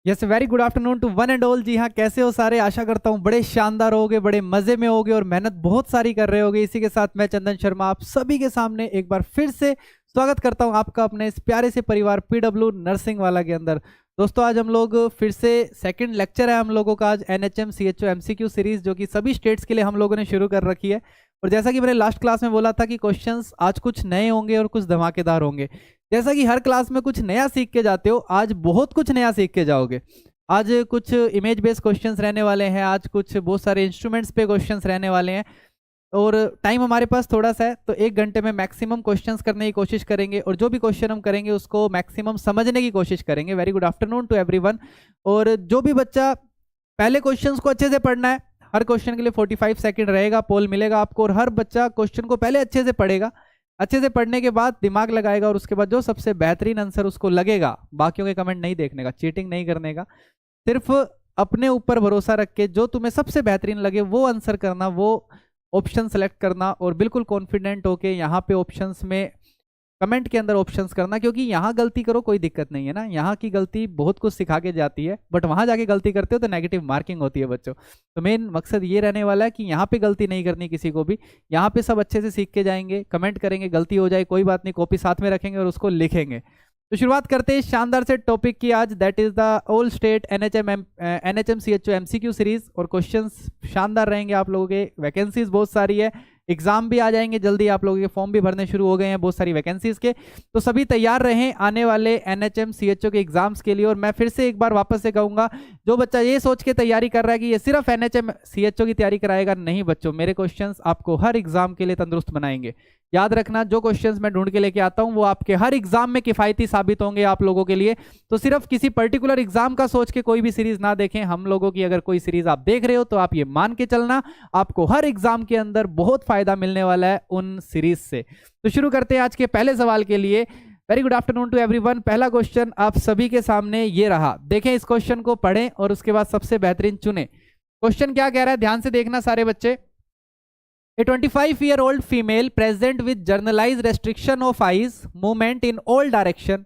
Yes, very good afternoon to one and all. जी हाँ, कैसे हो सारे? आशा करता हूँ बड़े शानदार होगे, बड़े मजे में होगे और मेहनत बहुत सारी कर रहे होगे। इसी के साथ मैं चंदन शर्मा आप सभी के सामने एक बार फिर से स्वागत करता हूँ आपका अपने इस प्यारे से परिवार पीडब्ल्यू नर्सिंग वाला के अंदर। दोस्तों, आज हम लोग फिर से सेकंड लेक्चर है हम लोगों का आज एनएचएम सीएचओ एमसीक्यू सीरीज, जो कि सभी स्टेट्स के लिए हम लोगों ने शुरू कर रखी है। और जैसा कि मैंने लास्ट क्लास में बोला था कि क्वेश्चंस आज कुछ नए होंगे और कुछ धमाकेदार होंगे। जैसा कि हर क्लास में कुछ नया सीख के जाते हो, आज बहुत कुछ नया सीख के जाओगे। आज कुछ इमेज बेस्ड क्वेश्चंस रहने वाले हैं, आज कुछ बहुत सारे इंस्ट्रूमेंट्स पे क्वेश्चंस रहने वाले हैं। और टाइम हमारे पास थोड़ा सा है, तो 1 घंटे में मैक्सिमम क्वेश्चंस करने की कोशिश करेंगे और जो भी क्वेश्चन हम करेंगे उसको मैक्सिमम समझने की कोशिश करेंगे। Very good afternoon to everyone. और जो भी बच्चा पहले क्वेश्चंस को अच्छे से पढ़ना है, हर क्वेश्चन के लिए 45 सेकंड रहेगा, पोल मिलेगा आपको, और हर बच्चा क्वेश्चन को पहले अच्छे से पढ़ेगा। अच्छे से पढ़ने के बाद दिमाग लगाएगा और उसके बाद जो सबसे बेहतरीन आंसर उसको लगेगा, बाकियों के कमेंट नहीं देखने का, चीटिंग नहीं करने का, सिर्फ अपने ऊपर भरोसा रख के जो तुम्हें सबसे बेहतरीन लगे वो आंसर करना, वो ऑप्शन सेलेक्ट करना और बिल्कुल कॉन्फिडेंट होके यहाँ पे ऑप्शंस में कमेंट के अंदर ऑप्शंस करना। क्योंकि यहाँ गलती करो कोई दिक्कत नहीं है ना, यहाँ की गलती बहुत कुछ सिखा के जाती है, बट वहाँ जाके गलती करते हो तो नेगेटिव मार्किंग होती है बच्चों। तो मेन मकसद ये रहने वाला है कि यहाँ पे गलती नहीं करनी किसी को भी, यहाँ पे सब अच्छे से सीख के जाएंगे, कमेंट करेंगे, गलती हो जाए कोई बात नहीं, कॉपी साथ में रखेंगे और उसको लिखेंगे। तो शुरुआत करते हैं शानदार से टॉपिक की आज, that is the all state NHM CHO MCQ series. और क्वेश्चंस शानदार रहेंगे आप लोगों के, वैकेंसीज बहुत सारी है, एग्जाम भी आ जाएंगे जल्दी, आप लोगों के फॉर्म भी भरने शुरू हो गए हैं बहुत सारी वैकेंसीज के। तो सभी तैयार रहें आने वाले एनएचएम सीएचओ के एग्जाम्स के लिए। और मैं फिर से एक बार वापस से कहूंगा, जो बच्चा ये सोच के तैयारी कर रहा है कि ये सिर्फ एनएचएम सीएचओ की तैयारी कराएगा, नहीं बच्चों, मेरे क्वेश्चंस आपको हर एग्जाम के लिए तंदुरुस्त बनाएंगे। याद रखना, जो क्वेश्चंस मैं ढूंढ के लेके आता हूं वो आपके हर एग्जाम में किफायती साबित होंगे आप लोगों के लिए। तो सिर्फ किसी पर्टिकुलर एग्जाम का सोच के कोई भी सीरीज ना देखें। हम लोगों की अगर कोई सीरीज आप देख रहे हो तो आप ये मान के चलना, आपको हर एग्जाम के अंदर बहुत फायदा मिलने वाला है उन सीरीज से। तो शुरू करते हैं आज के पहले सवाल के लिए। Very good afternoon to everyone. पहला क्वेश्चन आप सभी के सामने ये रहा, देखें इस क्वेश्चन को, पढ़ें और उसके बाद सबसे बेहतरीन चुने। क्वेश्चन क्या कह रहा है, ध्यान से देखना सारे बच्चे। A 25-year-old female present with generalized restriction of eyes movement in all direction,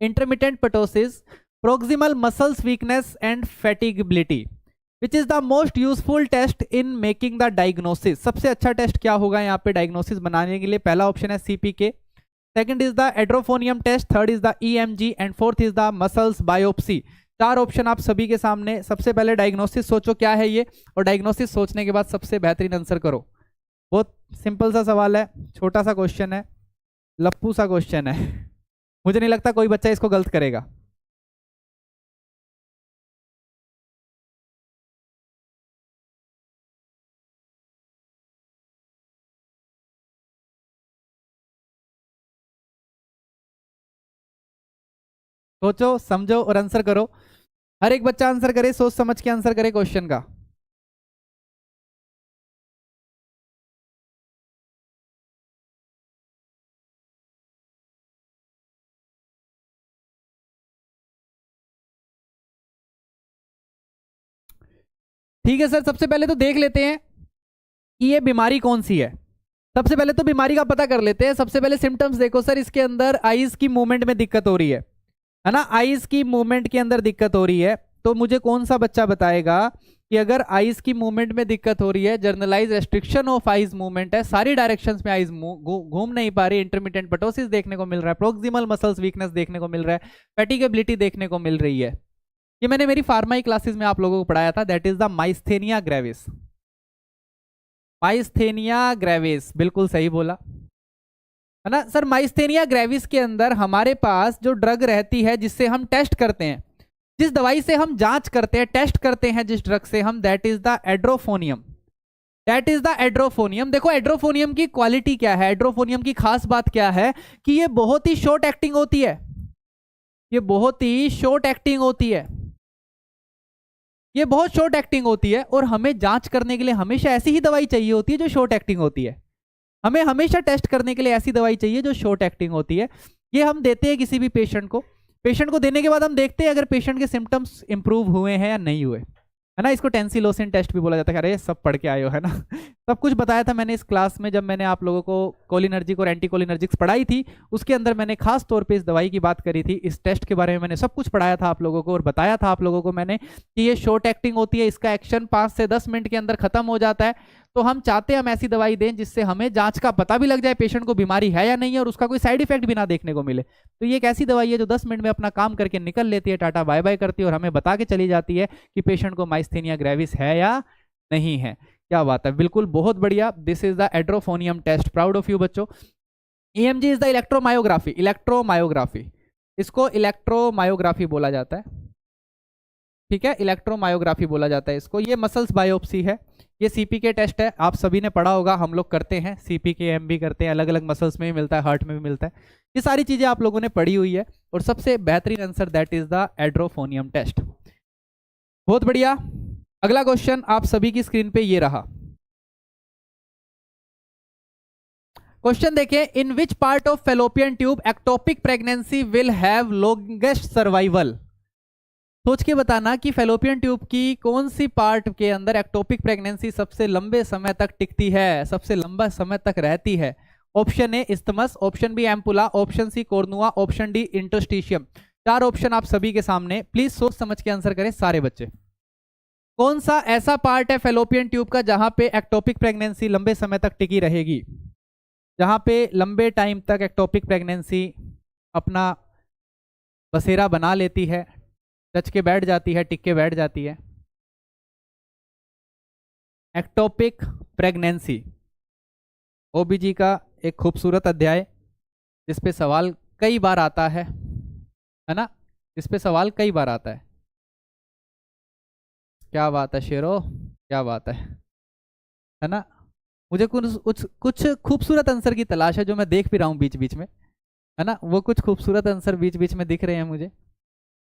intermittent ptosis, proximal muscles weakness and fatigability. Which is the most useful test in making the diagnosis? सबसे अच्छा टेस्ट क्या होगा यहाँ पे diagnosis बनाने के लिए? पहला ऑप्शन है CPK, second is the edrophonium test, third is the EMG and fourth is the muscles biopsy. चार ऑप्शन आप सभी के सामने। सबसे पहले डायग्नोसिस सोचो क्या है ये, और डायग्नोसिस सोचने के बाद सबसे बेहतरीन आंसर करो। बहुत सिंपल सा सवाल है, छोटा सा क्वेश्चन है, लप्पू सा क्वेश्चन है। मुझे नहीं लगता कोई बच्चा इसको गलत करेगा। सोचो समझो और आंसर करो। हर एक बच्चा आंसर करे, सोच समझ के आंसर करे क्वेश्चन का। ठीक है सर, सबसे पहले तो देख लेते हैं कि ये बीमारी कौन सी है। सबसे पहले तो बीमारी का पता कर लेते हैं। सबसे पहले सिम्टम्स देखो सर, इसके अंदर आईज की मूवमेंट में दिक्कत हो रही है ना, आईज की मूवमेंट के अंदर दिक्कत हो रही है। तो मुझे कौन सा बच्चा बताएगा कि अगर आईज की मूवमेंट में दिक्कत हो रही है, generalized restriction of eyes movement है, सारी डायरेक्शंस में आईज घूम नहीं पा रही, इंटरमिटेंट पटोसिस देखने को मिल रहा है, प्रोक्सिमल मसल्स वीकनेस देखने को मिल रहा है, फैटिगेबिलिटी देखने को मिल रही है। ये मैंने मेरी फार्मा क्लासेस में आप लोगों को पढ़ाया था, that is the myasthenia gravis. Myasthenia gravis, बिल्कुल सही बोला है ना सर। माइस्थेनिया ग्रेविस के अंदर हमारे पास जो ड्रग रहती है जिससे हम टेस्ट करते हैं, जिस दवाई से हम जांच करते हैं, टेस्ट करते हैं जिस ड्रग से हम, that is the एड्रोफोनियम। That is the एड्रोफोनियम। देखो एड्रोफोनियम की क्वालिटी क्या है, एड्रोफोनियम की खास बात क्या है कि ये बहुत ही शॉर्ट एक्टिंग होती है, ये बहुत ही शॉर्ट एक्टिंग होती है, ये बहुत शॉर्ट एक्टिंग होती है। और हमें जांच करने के लिए हमेशा ऐसी ही दवाई चाहिए होती है जो शॉर्ट एक्टिंग होती है। हमें हमेशा टेस्ट करने के लिए ऐसी दवाई चाहिए जो शॉर्ट एक्टिंग होती है। ये हम देते हैं किसी भी पेशेंट को, पेशेंट को देने के बाद हम देखते हैं अगर पेशेंट के सिम्टम्स इंप्रूव हुए हैं या नहीं हुए। है ना, इसको टेंसिलोसिन टेस्ट भी बोला जाता है। अरे सब पढ़ के आए हो, है ना। सब कुछ बताया था मैंने इस क्लास में, जब मैंने आप लोगों को कोलिनर्जिक और एंटीकोलिनर्जिक्स पढ़ाई थी, उसके अंदर मैंने खास तौर पे इस दवाई की बात करी थी। इस टेस्ट के बारे में मैंने सब कुछ पढ़ाया था आप लोगों को, और बताया था आप लोगों को मैंने कि ये शॉर्ट एक्टिंग होती है, इसका एक्शन 5 से 10 मिनट के अंदर खत्म हो जाता है। तो हम चाहते हैं हम ऐसी दवाई दें जिससे हमें जांच का पता भी लग जाए पेशेंट को बीमारी है या नहीं है, और उसका कोई साइड इफेक्ट भी ना देखने को मिले। तो ये एक ऐसी दवाई है जो 10 मिनट में अपना काम करके निकल लेती है, टाटा बाय बाय करती है, और हमें बता के चली जाती है कि पेशेंट को माइस्थेनिया ग्रेविस है या नहीं है। क्या बात है, बिल्कुल बहुत बढ़िया। This is the edrophonium test, proud of you बच्चों। EMG is the electromyography, electromyography, इसको इलेक्ट्रोमायोग्राफी बोला जाता है, ठीक है, इलेक्ट्रोमायोग्राफी बोला जाता है इसको। ये मसल्स बायोप्सी है, ये सीपीके टेस्ट है, आप सभी ने पढ़ा होगा, हम लोग करते हैं सीपीके, एम भी करते हैं, अलग अलग मसल्स में भी मिलता है, हार्ट में भी मिलता है। ये सारी चीजें आप लोगों ने पढ़ी हुई है, और सबसे बेहतरीन answer that is the edrophonium test. बहुत बढ़िया। अगला क्वेश्चन आप सभी की स्क्रीन पे ये रहा। क्वेश्चन देखिए, in which part of fallopian tube ectopic pregnancy will have longest survival. सोच के बताना कि फेलोपियन ट्यूब की कौन सी पार्ट के अंदर एक्टोपिक प्रेगनेंसी सबसे लंबे समय तक टिकती है, सबसे लंबा समय तक रहती है। Option A isthmus, option B ampulla, option C cornua, option D interstitium. 4 option आप सभी के सामने, प्लीज सोच समझ के आंसर करें सारे बच्चे। कौन सा ऐसा पार्ट है फेलोपियन ट्यूब का जहां पे एक्टोपिक प्रेगनेंसी लंबे समय तक टिकी रहेगी, जहां पे लंबे टाइम तक एक्टोपिक प्रेगनेंसी अपना बसेरा बना लेती है, टच के बैठ जाती है, टिक के बैठ जाती है। एक्टोपिक प्रेगनेंसी, ओबीजी का एक खूबसूरत अध्याय जिस पे सवाल कई बार आता है ना, जिस पे सवाल कई बार आता है। क्या बात है शेरो, क्या बात है ना। मुझे कुछ खूबसूरत आंसर की तलाश है, जो मैं देख भी रहा हूँ बीच बीच में, है ना, वो कुछ खूबसूरत आंसर बीच बीच में दिख रहे हैं मुझे।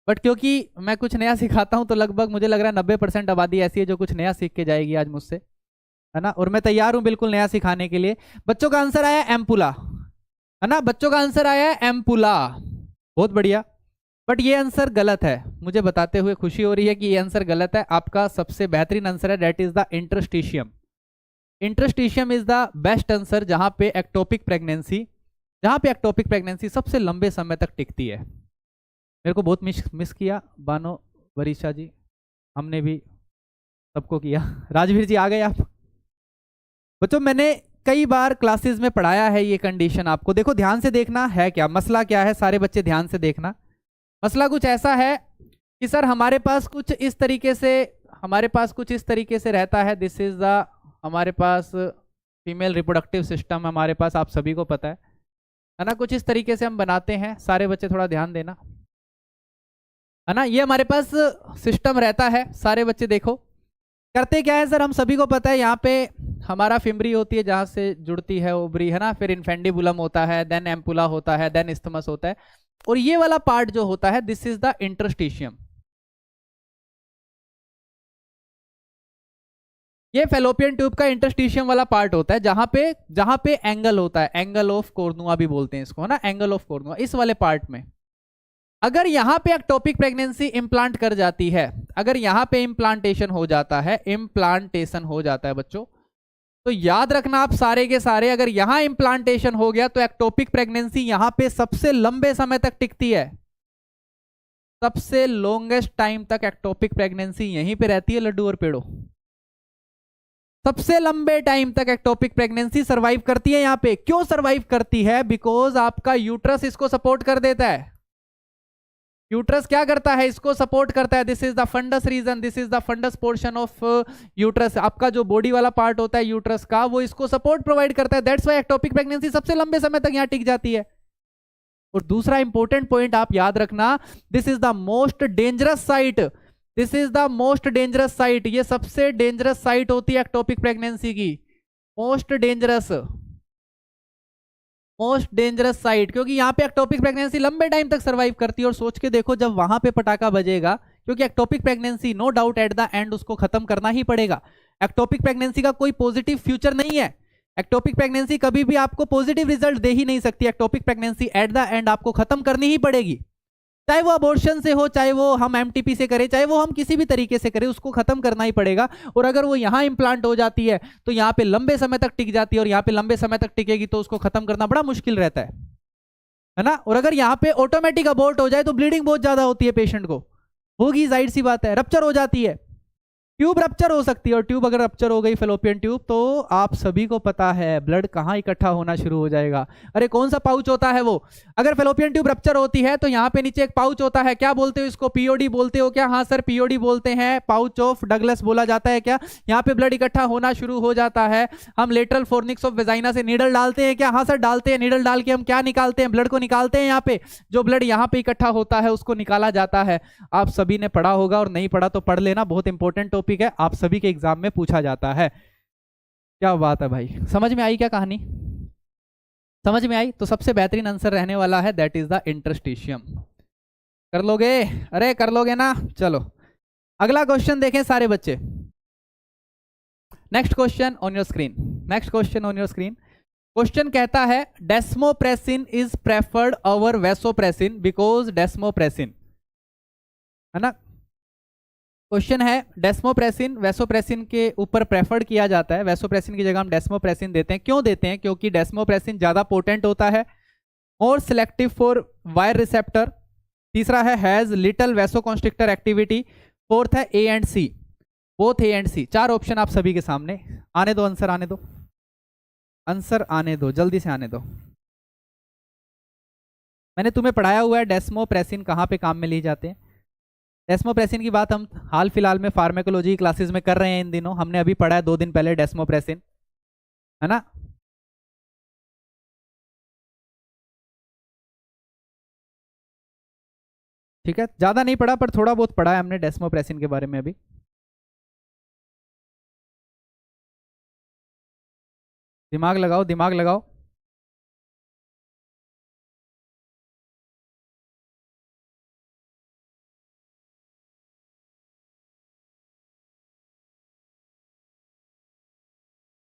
बट क्योंकि मैं कुछ नया सिखाता हूं, तो लगभग मुझे लग रहा है 90% आबादी ऐसी है जो कुछ नया सीख के जाएगी आज मुझसे, है ना, और मैं तैयार हूं बिल्कुल नया सिखाने के लिए। बच्चों का आंसर आया एम्पुला, है ना, बच्चों का आंसर आया एम्पुला, बहुत बढ़िया। बट ये आंसर गलत है, मुझे बताते हुए खुशी हो रही है कि ये आंसर गलत है। आपका सबसे बेहतरीन आंसर है that is the interstitium. Interstitium is the best answer, जहां पे एक्टोपिक प्रेगनेंसी सबसे लंबे समय तक टिकती है। मेरे को बहुत मिस किया बानो वरीशा जी, हमने भी सबको किया। राजवीर जी आ गए आप। बच्चों मैंने कई बार क्लासेस में पढ़ाया है ये कंडीशन, आपको देखो ध्यान से देखना है क्या मसला क्या है, सारे बच्चे ध्यान से देखना। मसला कुछ ऐसा है कि सर हमारे पास कुछ इस तरीके से रहता है। दिस इज द हमारे पास फीमेल रिप्रोडक्टिव सिस्टम हमारे पास, आप सभी को पता है ना, कुछ इस तरीके से हम बनाते हैं। सारे बच्चे थोड़ा ध्यान देना, है ना, ये हमारे पास सिस्टम रहता है। सारे बच्चे देखो करते क्या है सर, हम सभी को पता है, यहाँ पे हमारा फिमरी होती है जहां से जुड़ती है ओवरी, है ना, फिर इन्फेंडिबुलम होता है, देन एम्पुला होता है, देन इस्थमस होता है, और ये वाला पार्ट जो होता है दिस इज द इंटरस्टिशियम। ये फेलोपियन ट्यूब का इंटरस्टिशियम वाला पार्ट होता है, जहां पे एंगल होता है, एंगल ऑफ कोर्नुआ भी बोलते हैं इसको, है ना, एंगल ऑफ कोर्नुआ। इस वाले पार्ट में अगर यहां पे एक्टोपिक प्रेगनेंसी इम्प्लांट कर जाती है, अगर यहां पे इम्प्लांटेशन हो जाता है बच्चों, तो याद रखना आप सारे के सारे, अगर यहां इम्प्लांटेशन हो गया तो एक्टोपिक प्रेगनेंसी यहां पे सबसे लंबे समय तक टिकती है, सबसे लॉन्गेस्ट टाइम तक एक्टोपिक प्रेगनेंसी यहीं पे रहती है। लड्डू और पेड़ो, सबसे लंबे टाइम तक एक्टोपिक प्रेगनेंसी सरवाइव करती है यहां पे। क्यों सरवाइव करती है? बिकॉज आपका यूट्रस इसको सपोर्ट कर देता है। यूट्रस क्या करता है? इसको सपोर्ट करता है। This is the fundus region, this is the fundus portion of uterus. आपका जो बॉडी वाला पार्ट होता है यूट्रस का, वो इसको सपोर्ट प्रोवाइड करता है। दैट्स व्हाई एक्टोपिक प्रेगनेंसी सबसे लंबे समय तक यहां टिक जाती है। और दूसरा इंपॉर्टेंट पॉइंट आप याद रखना, this is the most dangerous site, this is the most dangerous site. ये सबसे डेंजरस साइट होती है एक्टोपिक प्रेगनेंसी की, मोस्ट डेंजरस साइट, क्योंकि यहाँ पे एक्टोपिक प्रेगनेंसी लंबे टाइम तक सर्वाइव करती है। और सोच के देखो जब वहां पे पटाखा बजेगा, क्योंकि ectopic pregnancy no doubt at the end उसको खत्म करना ही पड़ेगा। एक्टोपिक प्रेगनेंसी का कोई पॉजिटिव फ्यूचर नहीं है। एक्टोपिक प्रेगनेंसी कभी भी आपको पॉजिटिव रिजल्ट दे ही नहीं सकती। Ectopic pregnancy eight the and आपको खत्म करनी ही पड़ेगी। चाहे वो अबॉर्शन से हो, चाहे वो हम एमटीपी से करें, चाहे वो हम किसी भी तरीके से करें, उसको खत्म करना ही पड़ेगा। और अगर वो यहाँ इंप्लांट हो जाती है तो यहाँ पे लंबे समय तक टिक जाती है, और यहाँ पे लंबे समय तक टिकेगी तो उसको खत्म करना बड़ा मुश्किल रहता है ना। और अगर यहाँ पे ऑटोमेटिक अबॉर्ट हो जाए तो ब्लीडिंग बहुत ज्यादा होती है पेशेंट को, होगी, जाहिर सी बात है। रप्चर हो जाती है, ट्यूब रप्चर हो सकती है, और ट्यूब अगर रप्चर हो गई फेलोपियन ट्यूब, तो आप सभी को पता है ब्लड कहाँ इकट्ठा होना शुरू हो जाएगा। अरे कौन सा पाउच होता है वो, अगर फेलोपियन ट्यूब रप्चर होती है तो यहाँ पे नीचे एक पाउच होता है, क्या बोलते हो इसको, पीओडी बोलते हो क्या? हाँ सर पीओडी बोलते हैं, पाउच ऑफ डगलस बोला जाता है क्या? यहाँ पे ब्लड इकट्ठा होना शुरू हो जाता है। हम लेटरल फोर्निक्स ऑफ वेजाइना से नीडल डालते हैं क्या? हाँ सर डालते हैं। नीडल डाल के हम क्या निकालते हैं? ब्लड को निकालते हैं। यहाँ पे जो ब्लड यहाँ पे इकट्ठा होता है उसको निकाला जाता है। आप सभी ने पढ़ा होगा, और नहीं पढ़ा तो पढ़ लेना, बहुत इंपॉर्टेंट टॉपिक है, आप सभी एग्जाम में पूछा जाता है। क्या बात है भाई, समझ में आई क्या कहानी? समझ में आई? तो सबसे बेहतरीन आंसर रहने वाला है दैट इज द इंटरस्टिशियम। कर लोगे? अरे कर लोगे ना? चलो अगला क्वेश्चन देखें सारे बच्चे। Next question on your screen, next question on your screen. Question कहता है desmopressin is preferred over vasopressin because desmopressin, है ना। क्वेश्चन है डेस्मोप्रेसिन वैसोप्रेसिन के ऊपर प्रेफर्ड किया जाता है, वैसोप्रेसिन की जगह हम डेस्मोप्रेसिन देते हैं। क्यों देते हैं? क्योंकि डेस्मोप्रेसिन ज्यादा पोटेंट होता है, more selective for wire receptor. तीसरा है has little vasoconstrictor activity. Fourth है A and C, both A and C. चार ऑप्शन आप सभी के सामने, आने दो आंसर, आने दो आंसर, आने दो, जल्दी से आने दो। मैंने तुम्हें पढ़ाया हुआ है डेस्मोप्रेसिन कहाँ पे काम में लिए जाते हैं। डेस्मोप्रेसिन की बात हम हाल फिलहाल में फार्मेकोलॉजी क्लासेस में कर रहे हैं इन दिनों, हमने अभी पढ़ा है 2 दिन पहले डेस्मोप्रेसिन, है ना। ठीक है, ज्यादा नहीं पढ़ा पर थोड़ा बहुत पढ़ा है हमने डेस्मोप्रेसिन के बारे में अभी। दिमाग लगाओ, दिमाग लगाओ।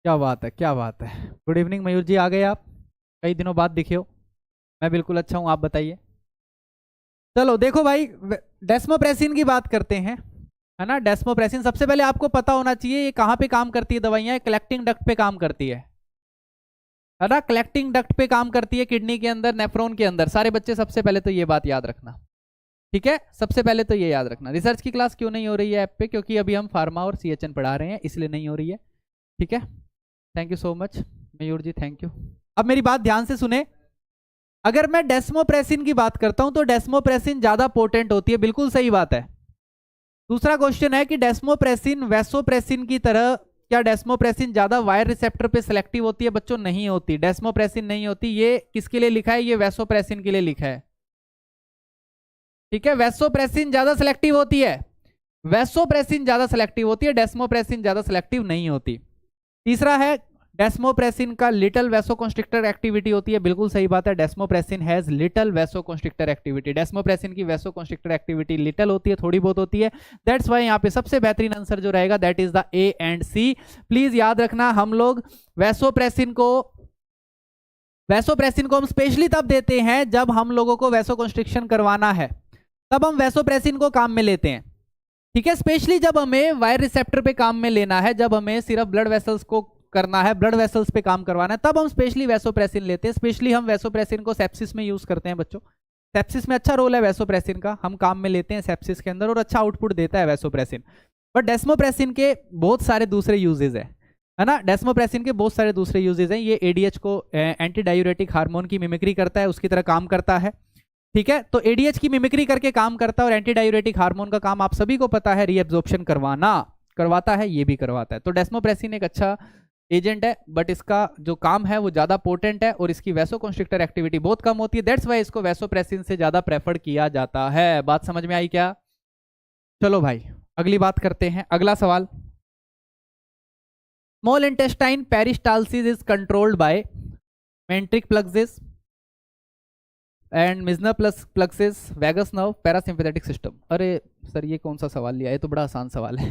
क्या बात है, क्या बात है। गुड इवनिंग मयूर जी, आ गए आप, कई दिनों बाद दिखे हो। मैं बिल्कुल अच्छा हूँ, आप बताइए। चलो देखो भाई, डेस्मोप्रेसिन की बात करते हैं, है ना। डेस्मोप्रेसिन सबसे पहले आपको पता होना चाहिए ये कहाँ पे काम करती है दवाइयाँ, कलेक्टिंग डक्ट पे काम करती है ना। कलेक्टिंग डक्ट पे काम करती है, किडनी के अंदर, नेफ्रॉन के अंदर। सारे बच्चे सबसे पहले तो ये बात याद रखना, ठीक है। सबसे पहले तो ये याद रखना। रिसर्च की क्लास क्यों नहीं हो रही है ऐप पे? क्योंकि अभी हम फार्मा और सीएचएन पढ़ा रहे हैं, इसलिए नहीं हो रही है, ठीक है। Thank you so much Mayur ji, thank you. अब मेरी बात ध्यान से सुने, अगर मैं डेस्मोप्रेसिन की बात करता हूं तो डेस्मोप्रेसिन ज्यादा पोटेंट होती है, बिल्कुल सही बात है। दूसरा क्वेश्चन है कि डेस्मोप्रेसिन वैसोप्रेसिन की तरह, क्या डेस्मोप्रेसिन ज्यादा वायर रिसेप्टर पे सिलेक्टिव होती है? बच्चों नहीं होती, डेस्मोप्रेसिन नहीं होती। ये किसके लिए लिखा है? ये वैसोप्रेसिन के लिए लिखा है, ठीक है। वैसोप्रेसिन ज्यादा सिलेक्टिव होती है, वैसोप्रेसिन ज्यादा सिलेक्टिव होती है, डेस्मोप्रेसिन ज्यादा सिलेक्टिव नहीं होती। तीसरा है डेस्मोप्रेसिन का लिटिल वैसोकॉन्स्ट्रिक्टर एक्टिविटी होती है, बिल्कुल सही बात है। Desmopressin has little vasoconstrictor activity, desmopressin की वैसोकॉन्स्ट्रिक्टर एक्टिविटी लिटिल होती है, थोड़ी बहुत होती है। दैट्स वाई यहाँ पे सबसे बेहतरीन आंसर जो रहेगा that is the A and C. Please याद रखना, हम लोग वैसोप्रेसिन को हम स्पेशली तब देते हैं जब हम लोगों को वैसोकॉन्स्ट्रिक्शन करवाना है, तब हम वैसोप्रेसिन को काम में लेते हैं, ठीक है। स्पेशली जब हमें वायर रिसेप्टर पे काम में लेना है, जब हमें सिर्फ ब्लड वेसल्स को करना है, ब्लड वेसल्स पे काम करवाना है, तब हम स्पेशली वैसोप्रेसिन लेते हैं। स्पेशली हम वैसोप्रेसिन को सेप्सिस में यूज करते हैं बच्चों, सेप्सिस में अच्छा रोल है वैसोप्रेसिन का, हम काम में लेते हैं सेप्सिस के अंदर, और अच्छा आउटपुट देता है वैसोप्रेसिन। बट डेस्मोप्रेसिन के बहुत सारे दूसरे यूजेज है ना। डेस्मोप्रेसिन के बहुत सारे दूसरे यूजेज हैं। ये एडीएच को एंटी डायूरेटिक हार्मोन की मिमिक्री करता है, उसकी तरह काम करता है, ठीक है। तो एडीएच की मिमिक्री करके काम करता है, और एंटी डायूरेटिक हार्मोन का काम आप सभी को पता है, रीएब्जॉर्प्शन करवाता है, ये भी करवाता है। तो डेस्मोप्रेसिन एक अच्छा एजेंट है, बट इसका जो काम है वो ज्यादा पोटेंट है, और इसकी वैसोकॉन्स्ट्रिक्टर एक्टिविटी बहुत कम होती है। दैट्स वाई इसको वैसोप्रेसिन से ज्यादा प्रेफर्ड किया जाता है। बात समझ में आई क्या? चलो भाई अगली बात करते हैं, अगला सवाल। Small intestine peristalsis is controlled by myenteric plexus and Meissner plexus, vagus nerve, parasympathetic system. अरे सर ये कौन सा सवाल लिया? ये तो बड़ा आसान सवाल है,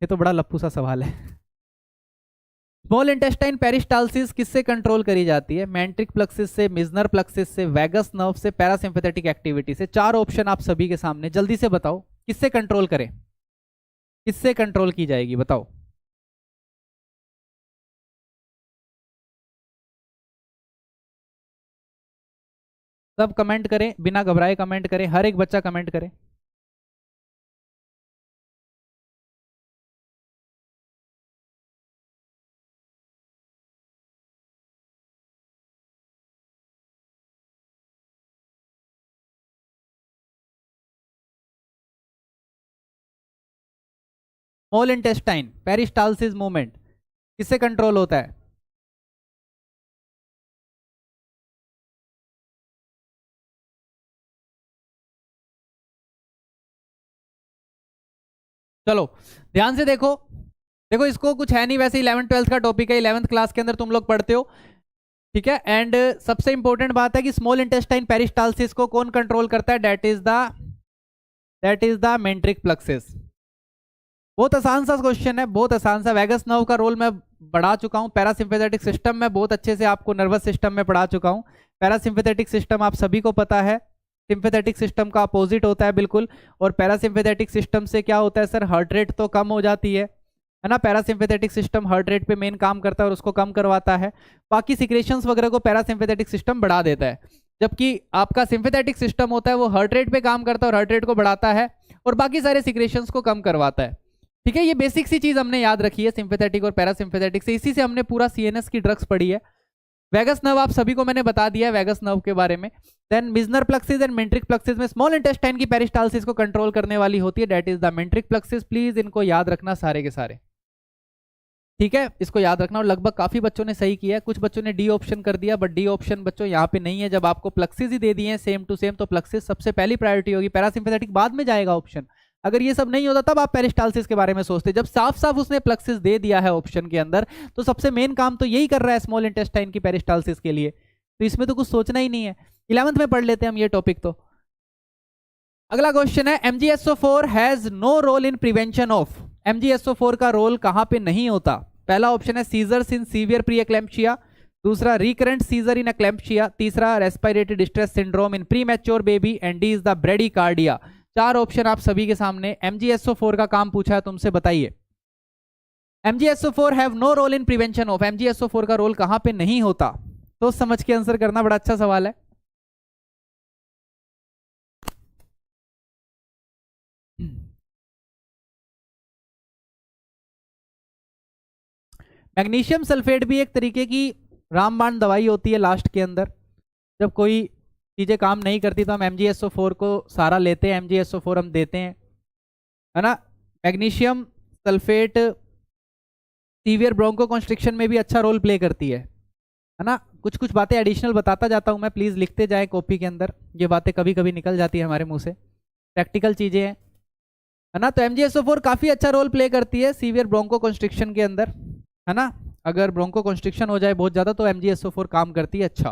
ये तो बड़ा लप्पू सा सवाल है। स्मॉल इंटेस्टाइन पेरिस्टाल्सिस किससे कंट्रोल करी जाती है? मेंट्रिक प्लक्सिस से, मिजनर प्लक्सिस से, वैगस नर्व से, पैरासिम्पैथेटिक एक्टिविटी से। 4 ऑप्शन आप सभी के सामने, जल्दी से बताओ किससे कंट्रोल करें, किससे कंट्रोल की जाएगी, बताओ। सब कमेंट करें, बिना घबराए कमेंट करें, हर एक बच्चा कमेंट करे। स्मॉल इंटेस्टाइन पेरिस्टाल्सिस मूवमेंट किससे कंट्रोल होता है? चलो ध्यान से देखो, देखो इसको कुछ है नहीं, वैसे 11th 12th का टॉपिक है, 11th क्लास के अंदर तुम लोग पढ़ते हो, ठीक है। एंड सबसे इंपॉर्टेंट बात है कि स्मॉल इंटेस्टाइन पेरिस्टाल्सिस को कौन कंट्रोल करता है? That is the myenteric plexus. बहुत आसान सा क्वेश्चन है, बहुत आसान सा। वैगस नर्व का रोल मैं बढ़ा चुका हूं, पैरासिम्पैथेटिक सिस्टम में बहुत अच्छे से आपको नर्वस सिस्टम में पढ़ा चुका हूं। पैरासिम्पैथेटिक सिस्टम आप सभी को पता है, सिंपैथेटिक सिस्टम का अपोजिट होता है बिल्कुल। और पैरासिम्पैथेटिक सिस्टम से क्या होता है सर? हार्ट रेट तो कम हो जाती है ना। पैरासिम्पैथेटिक सिस्टम हार्ट रेट पे मेन काम करता है और उसको कम करवाता है। बाकी सिक्रेशंस वगैरह को पैरासिम्पैथेटिक सिस्टम बढ़ा देता है, जबकि आपका सिंपैथेटिक सिस्टम होता है वो हार्ट रेट पे काम करता है और हार्ट रेट को बढ़ाता है और बाकी सारे सिक्रेशंस को कम करवाता है, ठीक है। ये बेसिक सी चीज हमने याद रखी है सिंपैथेटिक और पैरासिम्पैथेटिक से, इसी से हमने पूरा सीएनएस की ड्रग्स पढ़ी है। वैगस नर्व आप सभी को मैंने बता दिया है वैगस नर्व के बारे में। Then Meissner plexus and myenteric plexus में स्मॉल इंटेस्टाइन की पेरिस्टाल्सिस को कंट्रोल करने वाली होती है, that is the myenteric plexus. Please इनको याद रखना सारे के सारे, ठीक है, इसको याद रखना। और लगभग काफी बच्चों ने सही किया है, कुछ बच्चों ने डी ऑप्शन कर दिया, बट डी ऑप्शन बच्चों यहाँ पे नहीं है। जब आपको प्लक्सिस ही दे दिए सेम टू सेम तो प्लक्सिस सबसे पहली प्रायोरिटी होगी, पैरासिम्पैथेटिक बाद में जाएगा ऑप्शन। अगर ये सब नहीं होता तब आप पेरिस्टाल्सिस के बारे में सोचते। जब साफ साफ उसने प्लक्सिस दे दिया है ऑप्शन के अंदर तो सबसे मेन काम तो यही कर रहा है स्मॉल इंटेस्टाइन की पेरिस्टाल्सिस के लिए, तो इसमें तो कुछ सोचना ही नहीं है। 11th में पढ़ लेते हैं हम ये टॉपिक। तो अगला क्वेश्चन है, MgSO4 has no role in prevention of. MgSO4 का रोल कहां पे नहीं होता? पहला ऑप्शन है सीजर्स इन सीवियर प्री एक्लैम्प्सिया, दूसरा रिकरेंट सीजर इन एक्लैम्प्सिया, तीसरा respiratory distress syndrome in premature baby and D is the bradycardia. 4 option आप सभी के सामने। MgSO4 का काम पूछा है तुमसे, बताइए। MgSO4 have no role in prevention of. MgSO4 का रोल कहां पे नहीं होता? तो समझ के आंसर करना, बड़ा अच्छा सवाल है। मैग्नीशियम सल्फेट भी एक तरीके की रामबाण दवाई होती है लास्ट के अंदर। जब कोई चीजें काम नहीं करती तो हम MgSO4 को सारा लेते हैं, MgSO4 हम देते हैं, है ना। Magnesium sulphate severe bronchoconstriction में भी अच्छा रोल प्ले करती है ना। कुछ कुछ बातें एडिशनल बताता जाता हूं मैं, प्लीज लिखते जाए कॉपी के अंदर, ये बातें कभी कभी निकल जाती है हमारे मुंह से, प्रैक्टिकल चीजें हैं, है ना। तो MgSO4 काफी अच्छा रोल प्ले करती है सीवियर ब्रोंको कॉन्स्ट्रिक्शन के अंदर, है ना। अगर ब्रोंको कॉन्स्ट्रिक्शन हो जाए बहुत ज्यादा तो MgSO4 काम करती है अच्छा।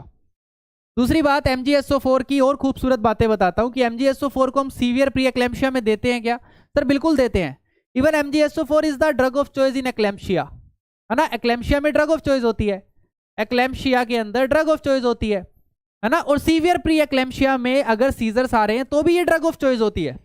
दूसरी बात MgSO4 की और खूबसूरत बातें बताता हूं कि MgSO4 को हम सीवियर प्री एक्लैम्प्सिया में देते हैं क्या? सर बिल्कुल देते हैं। Even MgSO4 is the drug of choice in eclampsia, है ना। एक्लैम्प्सिया में ड्रग ऑफ चॉइस होती है, एक्लैम्प्सिया के अंदर ड्रग ऑफ चॉइस होती है ना। और सीवियर प्री एक्लैम्प्सिया में अगर सीजर्स आ रहे हैं तो भी ये ड्रग ऑफ चॉइस होती है।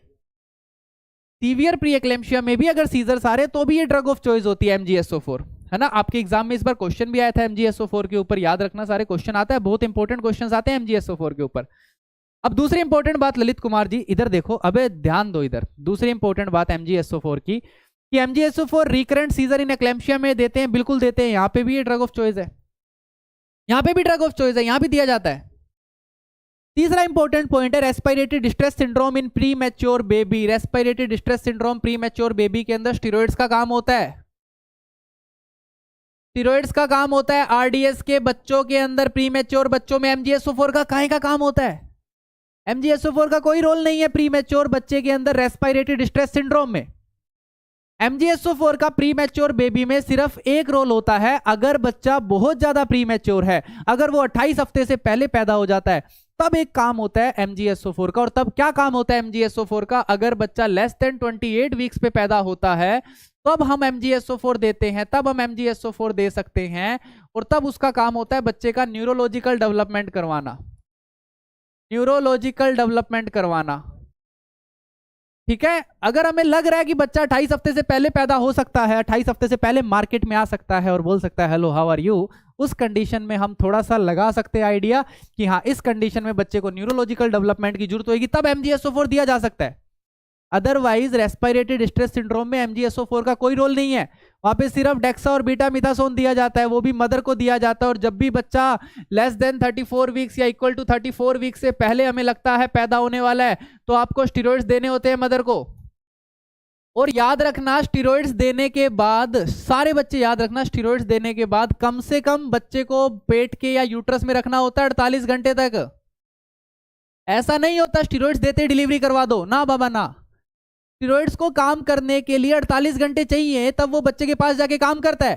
सीवियर प्री एक्लैम्प्सिया में भी अगर सीजर्स आ रहे हैं तो भी ये ड्रग ऑफ चॉइस होती है MgSO4, है ना। आपके एग्जाम में इस बार क्वेश्चन भी आया था MgSO4 के ऊपर, याद रखना सारे क्वेश्चन आता है, बहुत इंपॉर्टेंट क्वेश्चंस आते हैं MgSO4 के ऊपर। अब दूसरी इंपॉर्टेंट बात ललित कुमार जी इधर देखो, अबे ध्यान दो इधर। दूसरी इंपॉर्टेंट बात MgSO4 की कि MgSO4 रिकरेंट सीजर इन एक्लैम्प्सिया में देते हैं, बिल्कुल देते हैं। यहाँ पे भी ये ड्रग ऑफ चॉइस है, यहाँ पे भी ड्रग ऑफ चॉइस है, यहाँ भी दिया जाता है। तीसरा इंपॉर्टेंट पॉइंट है रेस्पिरेटरी डिस्ट्रेस सिंड्रोम इन pre mature baby. Respiratory distress syndrome pre mature baby के अंदर स्टेरॉइड्स का काम होता है, स्टेरॉइड्स का काम होता है। RDS के बच्चों के अंदर, प्री मैच्योर बच्चों में MgSO4 का काहे का काम होता है? MgSO4 का कोई रोल नहीं है प्री मैच्योर बच्चे के अंदर रेस्पिरेटरी डिस्ट्रेस सिंड्रोम में। MgSO4 का प्री मैच्योर बेबी में सिर्फ एक रोल होता है अगर बच्चा बहुत ज्यादा प्री मैच्योर है, अगर वो 28 हफ्ते से पहले पैदा हो जाता है तब एक काम होता है MgSO4 का। और तब क्या काम होता है MgSO4 का? अगर बच्चा लेस देन 28 वीक्स पे पैदा होता है तब हम MgSO4 देते हैं, तब हम MgSO4 दे सकते हैं, और तब उसका काम होता है बच्चे का न्यूरोलॉजिकल डेवलपमेंट करवाना, न्यूरोलॉजिकल डेवलपमेंट करवाना। ठीक है, अगर हमें लग रहा है कि बच्चा 28 हफ्ते से पहले पैदा हो सकता है, 28 हफ्ते से पहले मार्केट में आ सकता है और बोल सकता है हेलो हाउ आर यू, उस कंडीशन में हम थोड़ा सा लगा सकते हैं आइडिया कि हाँ इस कंडीशन में बच्चे को न्यूरोलॉजिकल डेवलपमेंट की जरूरत होगी, तब MgSO4 दिया जा सकता है। अदरवाइज रेस्पिरेटरी डिस्ट्रेस सिंड्रोम में MgSO4 का कोई रोल नहीं है, वहां पे सिर्फ डेक्सा और बीटामिथासोन दिया जाता है, वो भी मदर को दिया जाता है। और जब भी बच्चा लेस देन 34 वीक्स या इक्वल टू 34 वीक्स से पहले हमें लगता है पैदा होने वाला है, तो आपको स्टेरॉइड्स देने होते हैं मदर को। और याद रखना स्टेरॉइड्स देने के बाद, सारे बच्चे याद रखना, स्टेरॉइड्स देने के बाद कम से कम बच्चे को पेट के या यूट्रस में रखना होता है 48 घंटे तक। ऐसा नहीं होता स्टेरॉइड्स देते डिलीवरी करवा दो, ना बाबा ना। स्टेरॉइड्स को काम करने के लिए 48 घंटे चाहिए, तब वो बच्चे के पास जाके काम करता है।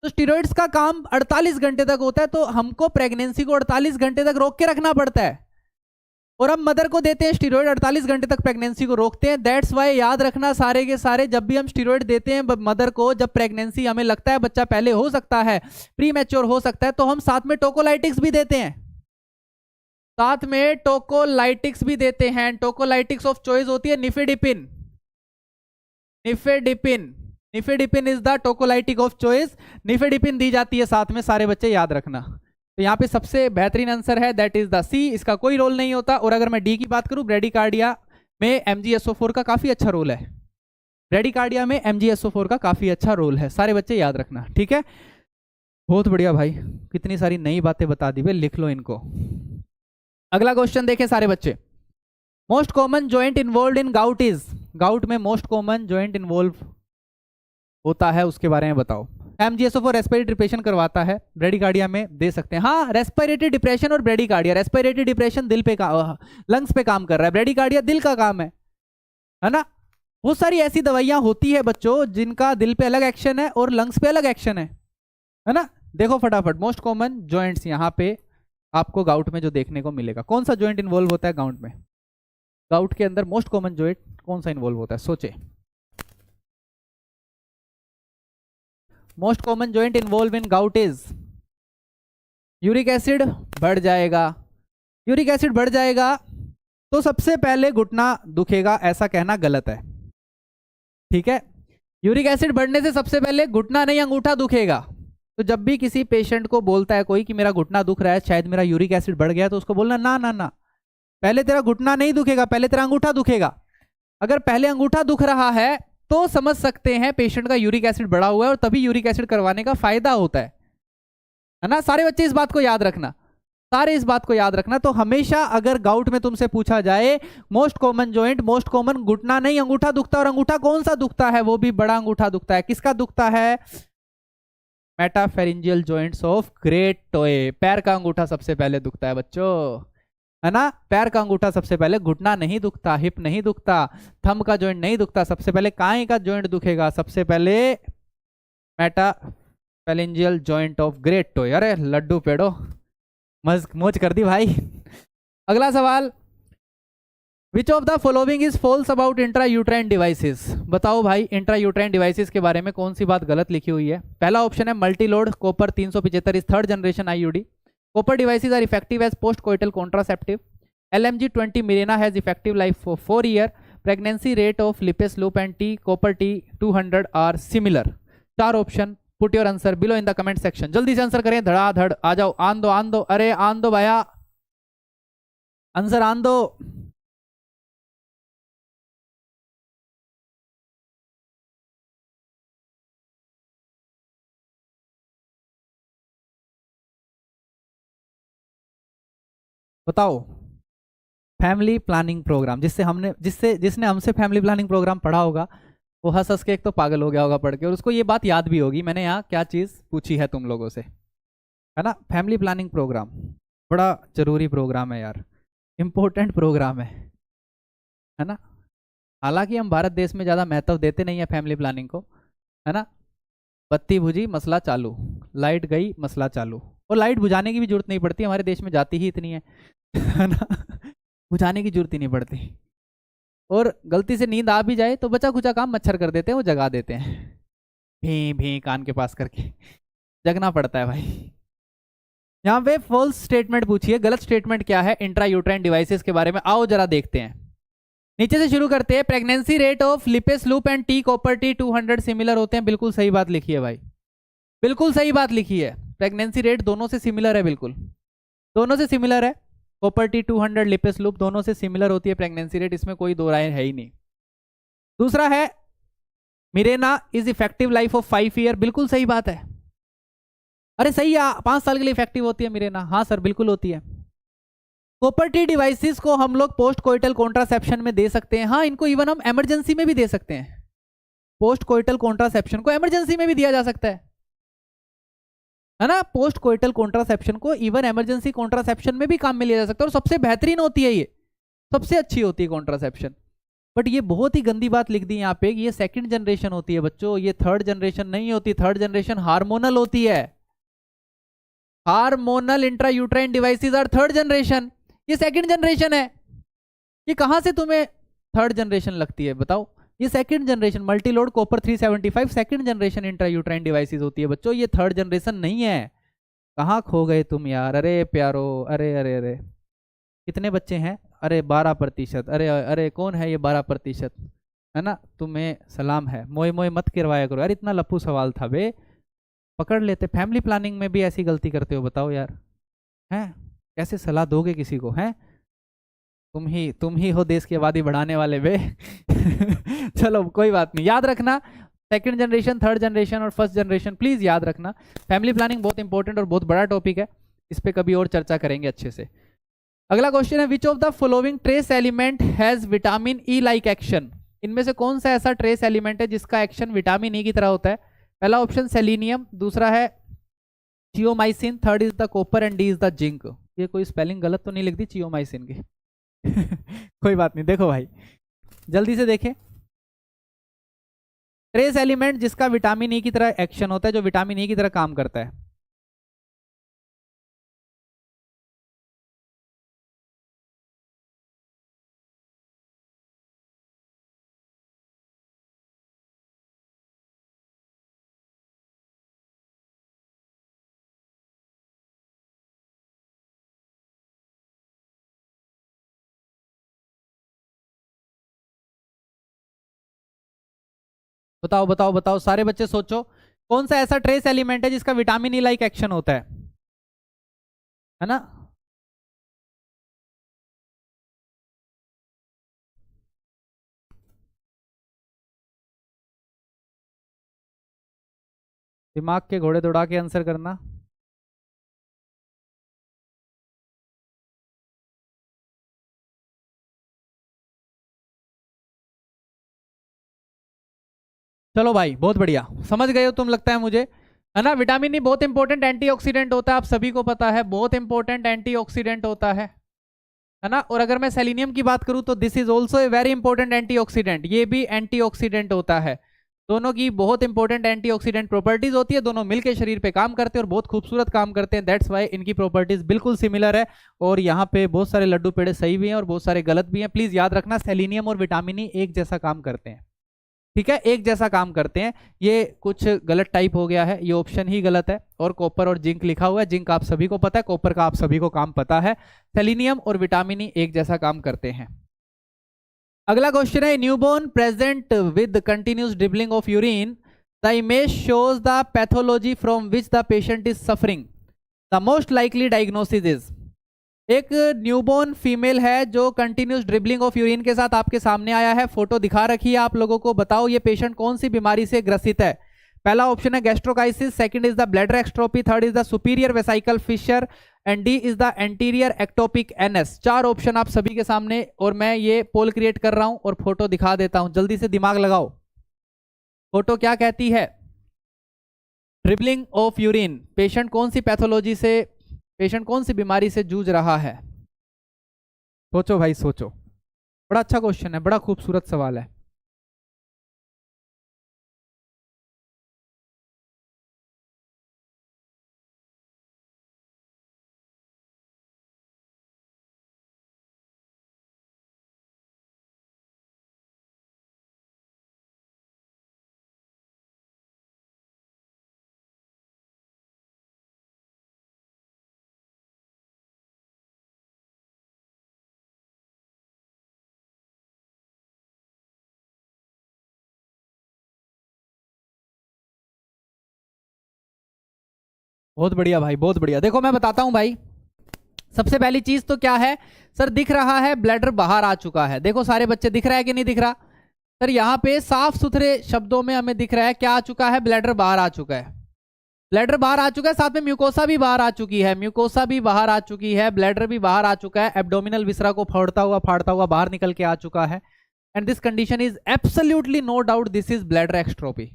तो स्टेरॉइड्स का काम 48 घंटे तक होता है, तो हमको प्रेगनेंसी को 48 घंटे तक रोक के रखना पड़ता है, और हम मदर को देते हैं स्टेरॉइड 48 घंटे तक प्रेगनेंसी को रोकते हैं। दैट्स वाई याद रखना सारे के सारे, जब भी हम स्टेरॉइड देते हैं मदर को, जब प्रेगनेंसी हमें लगता है बच्चा पहले हो सकता है, प्री मैच्योर हो सकता है, तो हम साथ में टोकोलाइटिक्स भी देते हैं, साथ में टोकोलाइटिक्स भी देते हैं। टोकोलाइटिक्स ऑफ चॉइस होती है nifedipine, nifedipine, nifedipine is the tocolytic of choice, nifedipine दी जाती है साथ में, सारे बच्चे याद रखना। तो यहाँ पे सबसे बेहतरीन आंसर है दैट इज द सी, इसका कोई रोल नहीं होता। और अगर मैं डी की बात करूं, ब्रेडिकार्डिया में MgSO4 का काफी अच्छा रोल है, ब्रेडिकार्डिया में MgSO4 का काफी अच्छा रोल है, सारे बच्चे याद रखना। ठीक है, बहुत बढ़िया भाई, कितनी सारी नई बातें बता दी भाई, लिख लो इनको। अगला क्वेश्चन देखें सारे बच्चे, most common joint involve in gout is, gout में मोस्ट कॉमन जॉइंट इन्वॉल्व होता है उसके बारे में बताओ। MgSO4 रेस्पिरेटरी डिप्रेशन करवाता है, ब्रेडिकार्डिया में दे सकते हैं। हाँ, रेस्पिरेटरी डिप्रेशन और ब्रेडिकार्डिया, रेस्पिरेटरी डिप्रेशन दिल पे लंग्स पे काम कर रहा है, ब्रेडिकार्डिया दिल का काम है ना। बहुत सारी ऐसी दवाइयां होती है बच्चों जिनका दिल पे अलग एक्शन है और लंग्स पे अलग एक्शन है ना। देखो फटाफट, मोस्ट कॉमन जॉइंट्स यहाँ पे आपको गाउट में जो देखने को मिलेगा, कौन सा जॉइंट इन्वॉल्व होता है गाउट में, गाउट के अंदर मोस्ट कॉमन जॉइंट कौन सा इन्वॉल्व होता है, सोचे। Most common joint involve in gout is, uric acid बढ़ जाएगा, यूरिक एसिड बढ़ जाएगा तो सबसे पहले घुटना दुखेगा, ऐसा कहना गलत है। ठीक है, यूरिक एसिड बढ़ने से सबसे पहले घुटना नहीं अंगूठा दुखेगा। तो जब भी किसी पेशेंट को बोलता है कोई कि मेरा घुटना दुख रहा है, शायद मेरा यूरिक एसिड बढ़ गया, तो उसको बोलना ना ना ना, पहले तेरा घुटना नहीं दुखेगा, पहले तेरा अंगूठा दुखेगा। अगर पहले अंगूठा दुख रहा है तो समझ सकते हैं पेशेंट का यूरिक एसिड बढ़ा हुआ है, और तभी यूरिक एसिड करवाने का फायदा होता है ना। सारे बच्चे इस बात को याद रखना, सारे इस बात को याद रखना। तो हमेशा अगर गाउट में तुमसे पूछा जाए most common joint, most common घुटना नहीं अंगूठा दुखता, और अंगूठा कौन सा दुखता है, वो भी बड़ा अंगूठा दुखता है। किसका दुखता है, मेटाफेरिंजियल जॉइंट्स ऑफ ग्रेट टोए, पैर का अंगूठा सबसे पहले दुखता है बच्चों, है ना। पैर का अंगूठा सबसे पहले, घुटना नहीं दुखता, हिप नहीं दुखता, थंब का जॉइंट नहीं दुखता, सबसे पहले काय का जॉइंट दुखेगा, सबसे पहले metapharyngeal joint of great toe. अरे लड्डू पेड़ो, मौज कर दी भाई। अगला सवाल, which of the following is false about intra uterine devices, बताओ भाई इंट्रा यूट्राइन डिवाइसेस के बारे में कौन सी बात गलत लिखी हुई है। पहला ऑप्शन है Multiload copper 375 is third generation IUD, copper devices are effective as post-coital contraceptive, LMG20 Mirena has effective life for 4 years, pregnancy rate of Lippes loop and copper T200 are similar। चार option, put your answer below in the comment section, जल्दी से answer करें, धड़ाधड़ आ जाओ, आन दो, अरे आन दो भैया, आंसर आन दो। बताओ, फैमिली प्लानिंग प्रोग्राम, जिसने हमसे फैमिली प्लानिंग प्रोग्राम पढ़ा होगा वो हंस हंस के एक तो पागल हो गया होगा पढ़ के, और उसको ये बात याद भी होगी मैंने यहाँ क्या चीज़ पूछी है तुम लोगों से, है ना। फैमिली प्लानिंग प्रोग्राम बड़ा जरूरी प्रोग्राम है यार, इम्पोर्टेंट प्रोग्राम है ना। हालांकि हम भारत देश में ज़्यादा महत्व देते नहीं है फैमिली प्लानिंग को, है ना। बत्ती बुझी मसला चालू, लाइट गई मसला चालू, और लाइट बुझाने की भी जरूरत नहीं पड़ती, हमारे देश में जाती ही इतनी है ना, बुझाने की जरूरत ही नहीं पड़ती। और गलती से नींद आ भी जाए तो बचा खुचा काम मच्छर कर देते हैं, वो जगा देते हैं भी भी कान के पास करके। जगना पड़ता है भाई। यहाँ पे फॉल्स स्टेटमेंट पूछी है, गलत स्टेटमेंट क्या है इंट्रा यूट्राइन डिवाइसेस के बारे में, आओ जरा देखते हैं। नीचे से शुरू करते हैं। Pregnancy rate of lipase loop and T copper T 200 similar होते हैं, बिल्कुल सही बात लिखी है भाई, बिल्कुल सही बात लिखी है। प्रेगनेंसी रेट दोनों से सिमिलर है, बिल्कुल दोनों से सिमिलर है। कॉपर टी 200 लिपेस लूप दोनों से सिमिलर होती है प्रेगनेंसी रेट, इसमें कोई दो राय है ही नहीं। दूसरा है Mirena is effective life of 5 year, बिल्कुल सही बात है। अरे सही है, 5 साल के लिए इफेक्टिव होती है मिरेना, हाँ सर बिल्कुल होती है। कॉपर टी डिवाइसेस को हम लोग पोस्ट कोइटल कॉन्ट्रासेप्शन में दे सकते हैं, हाँ इनको इवन हम इमरजेंसी में भी दे सकते हैं। पोस्ट कोइटल कॉन्ट्रासेप्शन को इमरजेंसी में भी दिया जा सकता है ना। पोस्ट कोइटल कॉन्ट्रासेप्शन को इवन इमरजेंसी कॉन्ट्रासेप्शन में भी काम में लिया जा सकता है, और सबसे बेहतरीन होती है ये, सबसे अच्छी होती है कॉन्ट्रासेप्शन। बट ये बहुत ही गंदी बात लिख दी यहाँ पे, ये सेकंड जनरेशन होती है बच्चों, ये थर्ड जनरेशन नहीं होती। थर्ड जनरेशन हार्मोनल होती है। Hormonal intra uterine devices are third generation, ये सेकंड जनरेशन है। ये कहां से तुम्हें थर्ड जनरेशन लगती है बताओ? ये second generation Multiload copper 375 second generation intra uterine devices होती है बच्चों, ये थर्ड जनरेशन नहीं है। कहाँ खो गए तुम यार, अरे प्यारो, अरे अरे अरे। कितने बच्चे हैं? अरे 12%। अरे अरे कौन है ये 12%? है ना, तुम्हें सलाम है। मोए मोए मत करवाया करो यार, इतना लप्पू सवाल था बे, पकड़ लेते। फैमिली प्लानिंग में भी ऐसी गलती करते हो, बताओ यार, हैं कैसे सलाह दोगे किसी को? हैं तुम ही हो देश की आबादी बढ़ाने वाले बे। चलो कोई बात नहीं, याद रखना सेकंड जनरेशन, थर्ड जनरेशन और फर्स्ट जनरेशन, प्लीज याद रखना। फैमिली प्लानिंग बहुत इंपॉर्टेंट और बहुत बड़ा टॉपिक है, इस पे कभी और चर्चा करेंगे अच्छे से। अगला क्वेश्चन है, which of the following trace element has vitamin E like action? इनमें से कौन सा ऐसा ट्रेस एलिमेंट है जिसका एक्शन विटामिन ई की तरह होता है? पहला ऑप्शन सेलिनियम, दूसरा है चियोमाइसिन, third is the copper and D is the zinc. ये कोई स्पेलिंग गलत तो नहीं लिख दी चियोमाइसिन की? कोई बात नहीं, देखो भाई जल्दी से देखें। ट्रेस एलिमेंट जिसका विटामिन ई की तरह एक्शन होता है, जो विटामिन ई की तरह काम करता है। बताओ बताओ बताओ, सारे बच्चे सोचो, कौन सा ऐसा ट्रेस एलिमेंट है जिसका विटामिन ई लाइक एक्शन होता है ना? दिमाग के घोड़े दौड़ा के आंसर करना। चलो भाई बहुत बढ़िया, समझ गए हो तुम लगता है मुझे, है ना। विटामिन ई बहुत इंपॉर्टेंट एंटीऑक्सीडेंट होता है, आप सभी को पता है, बहुत इंपॉर्टेंट एंटीऑक्सीडेंट होता है ना। और अगर मैं सेलिनियम की बात करूं तो this is also a very important antioxidant, ये भी एंटीऑक्सीडेंट होता है। दोनों की बहुत इंपॉर्टेंट एंटीऑक्सीडेंट प्रॉपर्टीज होती है, दोनों मिलकर शरीर पे काम करते हैं और बहुत खूबसूरत काम करते हैं, दैट्स वाई इनकी प्रॉपर्टीज बिल्कुल सिमिलर है। और यहाँ पे बहुत सारे लड्डू पेड़े सही भी हैं और बहुत सारे गलत भी हैं, प्लीज याद रखना सेलिनियम और विटामिन ई एक जैसा काम करते हैं, ठीक है, एक जैसा काम करते हैं। ये कुछ गलत टाइप हो गया है, ये ऑप्शन ही गलत है। और कॉपर और जिंक लिखा हुआ है, जिंक आप सभी को पता है, कॉपर का आप सभी को काम पता है। सेलिनियम और विटामिन ई एक जैसा काम करते हैं। अगला क्वेश्चन है, newborn present with continuous dribbling of urine, the image shows the pathology from which the patient is suffering, the most likely diagnosis is. एक न्यूबॉर्न फीमेल है जो कंटिन्यूस ड्रिबलिंग ऑफ यूरिन के साथ आपके सामने आया है, फोटो दिखा रखी है आप लोगों को, बताओ ये पेशेंट कौन सी बीमारी से ग्रसित है? पहला ऑप्शन है gastroschisis, second is the bladder exstrophy, third is the superior vesical fissure and D is the anterior ectopic anus. चार ऑप्शन आप सभी के सामने, और मैं ये पोल क्रिएट कर रहा हूं और फोटो दिखा देता हूं, जल्दी से दिमाग लगाओ। फोटो क्या कहती है? ड्रिबलिंग ऑफ यूरिन, पेशेंट कौन सी पैथोलॉजी से, पेशेंट कौन सी बीमारी से जूझ रहा है? सोचो भाई सोचो, बड़ा अच्छा क्वेश्चन है, बड़ा खूबसूरत सवाल है। बहुत बढ़िया भाई, बहुत बढ़िया। देखो मैं बताता हूं भाई, सबसे पहली चीज तो क्या है सर, दिख रहा है ब्लैडर बाहर आ चुका है। देखो सारे बच्चे, दिख रहा है कि नहीं दिख रहा सर? यहाँ पे साफ सुथरे शब्दों में हमें दिख रहा है क्या आ चुका है, ब्लैडर बाहर आ चुका है। ब्लैडर बाहर आ चुका है, साथ में म्यूकोसा भी बाहर आ चुकी है, म्यूकोसा भी बाहर आ चुकी है, ब्लैडर भी बाहर आ चुका है, एब्डोमिनल विसरा को फाड़ता हुआ बाहर निकल के आ चुका है। And this condition is absolutely no doubt this is bladder exstrophy.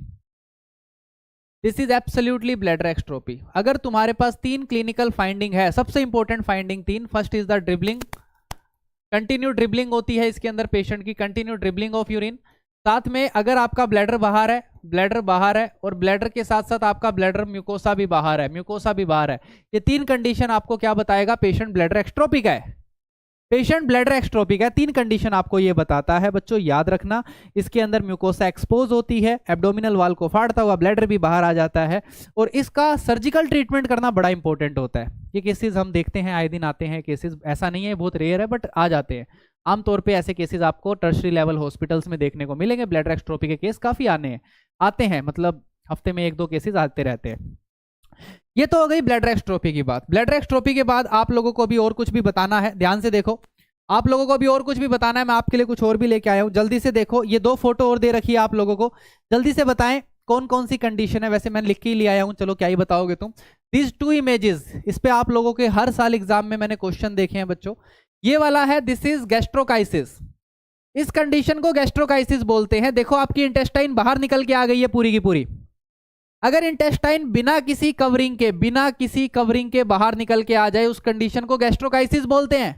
This is absolutely bladder exstrophy. अगर तुम्हारे पास 3 क्लिनिकल फाइंडिंग है, सबसे important finding 3, first is the dribbling, continue dribbling होती है इसके अंदर पेशेंट की, कंटिन्यू ड्रिबलिंग ऑफ यूरिन। साथ में अगर आपका ब्लैडर बाहर है, ब्लैडर बाहर है, और ब्लैडर के साथ साथ आपका ब्लैडर म्यूकोसा भी बाहर है, म्यूकोसा भी बाहर है, ये 3 कंडीशन आपको क्या बताएगा, पेशेंट ब्लैडर एक्स्ट्रोपी का है। पेशेंट ब्लैडर एक्स्ट्रोपी का 3 कंडीशन आपको ये बताता है बच्चों, याद रखना। इसके अंदर म्यूकोसा एक्सपोज होती है, एब्डोमिनल वाल को फाड़ता हुआ ब्लैडर भी बाहर आ जाता है, और इसका सर्जिकल ट्रीटमेंट करना बड़ा इंपॉर्टेंट होता है। ये केसेस हम देखते हैं, आए दिन आते हैं केसेस, ऐसा नहीं है बहुत रेयर है बट आ जाते हैं। आमतौर पे ऐसे केसेस आपको टर्शरी लेवल हॉस्पिटल्स में देखने को मिलेंगे। ब्लैडर एक्स्ट्रोपी के केस काफी आते हैं, मतलब हफ्ते में 1-2 केसेस आते रहते हैं। ये तो हो गई ब्लैडर एक्स्ट्रोपी की बात। ब्लैडर एक्स्ट्रोपी के बाद आप लोगों को भी और कुछ भी बताना है, ध्यान से देखो, आप लोगों को भी और कुछ भी बताना है। मैं आपके लिए कुछ और भी लेके आया हूं, जल्दी से देखो। ये 2 फोटो और दे रखी है आप लोगों को, जल्दी से बताएं कौन कौन सी कंडीशन है। वैसे मैंने लिख के ही ले आया हूं, चलो क्या ही बताओगे तुम। दीज 2 इमेजेस, इस पे आप लोगों के हर साल एग्जाम में मैंने क्वेश्चन देखे हैं बच्चों। ये वाला है, दिस इज गैस्ट्रोकाइसिस। इस कंडीशन को गैस्ट्रोकाइसिस बोलते हैं। देखो आपकी इंटेस्टाइन बाहर निकल के आ गई है पूरी की पूरी। अगर इंटेस्टाइन बिना किसी कवरिंग के बाहर निकल के आ जाए, उस कंडीशन को गैस्ट्रोकाइसिस बोलते हैं।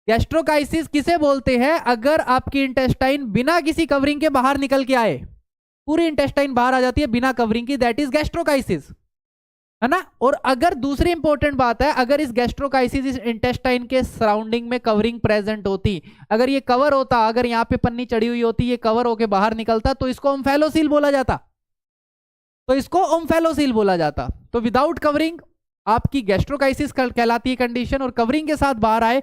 गैस्ट्रोकाइसिस किसे बोलते हैं, अगर आपकी इंटेस्टाइन बिना किसी कवरिंग के बाहर निकल के आए, पूरी इंटेस्टाइन बाहर आ जाती है बिना कवरिंग की, दैट इज गैस्ट्रोकाइसिस, है ना। और अगर दूसरी इंपॉर्टेंट बात है, अगर इस गैस्ट्रोकाइसिस इस इंटेस्टाइन के सराउंडिंग में कवरिंग प्रेजेंट होती, अगर ये कवर होता, अगर यहाँ पे पन्नी चढ़ी हुई होती, ये कवर होके बाहर निकलता, तो इसको ओम्फेलोसील बोला जाता, बोला जाता। तो विदाउट कवरिंग आपकी गैस्ट्रोकाइसिस कहलाती है कंडीशन, और कवरिंग के साथ बाहर आए,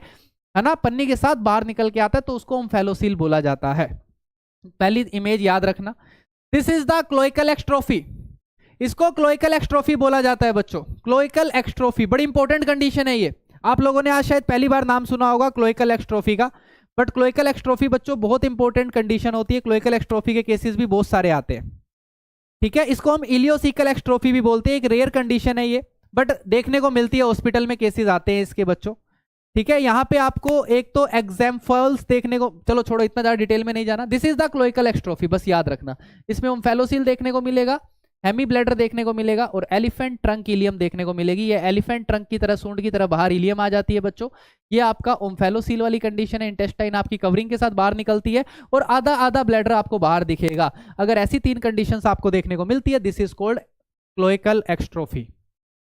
है ना, पन्नी के साथ बाहर निकल के आता है, तो उसको ओम्फेलोसील बोला जाता है। पहली इमेज याद रखना, दिस इज द क्लोइकल एक्स्ट्रोफी। इसको क्लोइकल एक्स्ट्रोफी बोला जाता है बच्चों। क्लोइकल एक्स्ट्रोफी बड़ी इंपॉर्टेंट कंडीशन है ये। आप लोगों ने आज शायद पहली बार नाम सुना होगा क्लोइकल एक्स्ट्रोफी का, बट क्लोइकल एक्स्ट्रोफी बच्चों बहुत इंपॉर्टेंट कंडीशन होती है। क्लोइकल एक्स्ट्रोफी के केसेस भी बहुत सारे आते हैं, ठीक है। इसको हम इलियोसिकल एक्स्ट्रोफी भी बोलते हैं। एक रेयर कंडीशन है ये, बट देखने को मिलती है, हॉस्पिटल में केसेस आते हैं इसके बच्चों, ठीक है। यहाँ पे आपको एक तो एग्जाम्पल्स देखने को, चलो छोड़ो इतना ज्यादा डिटेल में नहीं जाना। दिस इज द क्लोइकल एक्स्ट्रोफी, बस याद रखना। इसमें ओम्फेलोसील देखने को मिलेगा, हेमी ब्लैडर देखने को मिलेगा, और एलिफेंट ट्रंक इलियम देखने को मिलेगी। ये एलिफेंट ट्रंक की तरह, सूंड की तरह बाहर इलियम आ जाती है बच्चों। ये आपका ओम्फेलोसील वाली कंडीशन है, इंटेस्टाइन आपकी कवरिंग के साथ बाहर निकलती है, और आधा आधा ब्लैडर आपको बाहर दिखेगा। अगर ऐसी 3 कंडीशंस आपको देखने को मिलती है, दिस इज कॉल्ड क्लोइकल एक्स्ट्रोफी,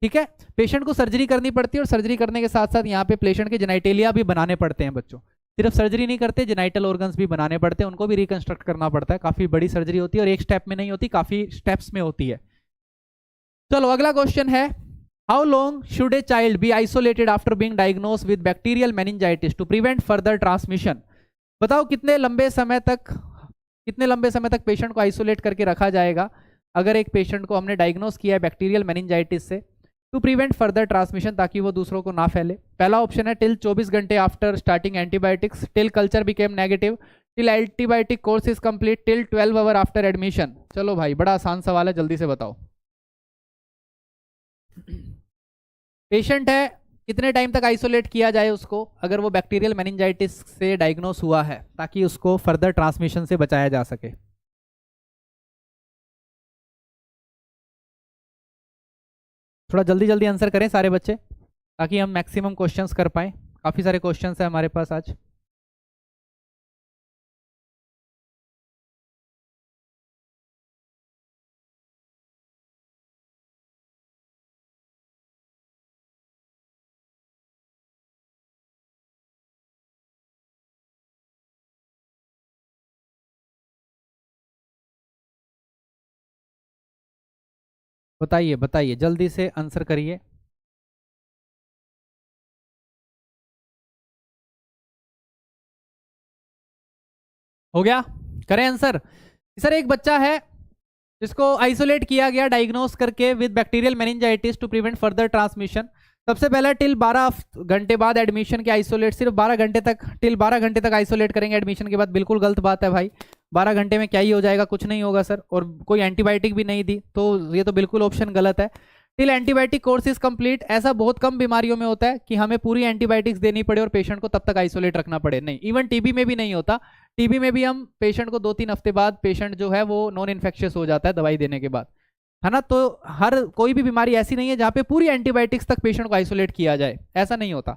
ठीक है। पेशेंट को सर्जरी करनी पड़ती है, और सर्जरी करने के साथ साथ यहाँ पे पेशेंट के जेनाइटेलिया भी बनाने पड़ते हैं बच्चों। सिर्फ सर्जरी नहीं करते, जेनाइटल ऑर्गन्स भी बनाने पड़ते हैं, उनको भी रिकंस्ट्रक्ट करना पड़ता है। काफी बड़ी सर्जरी होती है, और एक स्टेप में नहीं होती, काफी स्टेप्स में होती है। चलो अगला क्वेश्चन है, how long should a child be isolated after being diagnose with bacterial meningitis to prevent further transmission. बताओ कितने लंबे समय तक पेशेंट को आइसोलेट करके रखा जाएगा अगर एक पेशेंट को हमने डायग्नोज किया है बैक्टीरियल मेनिंजाइटिस से, टू प्रिवेंट फर्दर ट्रांसमिशन, ताकि वो दूसरों को ना फैले। पहला ऑप्शन है टिल 24 घंटे after starting antibiotics, till culture became negative, till antibiotic course is complete, till 12 hour after admission. चलो भाई बड़ा आसान सवाल है, जल्दी से बताओ। पेशेंट है, कितने टाइम तक आइसोलेट किया जाए उसको अगर वो बैक्टीरियल मेनिंजाइटिस से डायग्नोस हुआ है, ताकि उसको फर्दर ट्रांसमिशन से बचाया जा सके। थोड़ा जल्दी जल्दी आंसर करें सारे बच्चे, ताकि हम मैक्सिमम क्वेश्चंस कर पाएं। काफ़ी सारे क्वेश्चंस हैं हमारे पास आज। बताइए बताइए, जल्दी से आंसर करिए। हो गया, करें आंसर। सर एक बच्चा है, जिसको आइसोलेट किया गया डायग्नोस करके with bacterial meningitis to prevent further transmission. सबसे पहला टिल 12 घंटे बाद एडमिशन के आइसोलेट, सिर्फ 12 घंटे तक, टिल 12 घंटे तक आइसोलेट करेंगे एडमिशन के बाद। बिल्कुल गलत बात है भाई, 12 घंटे में क्या ही हो जाएगा, कुछ नहीं होगा सर। और कोई एंटीबायोटिक भी नहीं दी, तो ये तो बिल्कुल ऑप्शन गलत है। Till antibiotic course is complete, ऐसा बहुत कम बीमारियों में होता है कि हमें पूरी एंटीबायोटिक्स देनी पड़े और पेशेंट को तब तक आइसोलेट रखना पड़े, नहीं। इवन टीबी में भी नहीं होता। टीबी में भी हम पेशेंट को 2-3 हफ्ते बाद पेशेंट जो है वो नॉन इन्फेक्शियस हो जाता है दवाई देने के बाद, है ना। तो हर कोई भी बीमारी ऐसी नहीं है जहां पे पूरी एंटीबायोटिक्स तक पेशेंट को आइसोलेट किया जाए, ऐसा नहीं होता।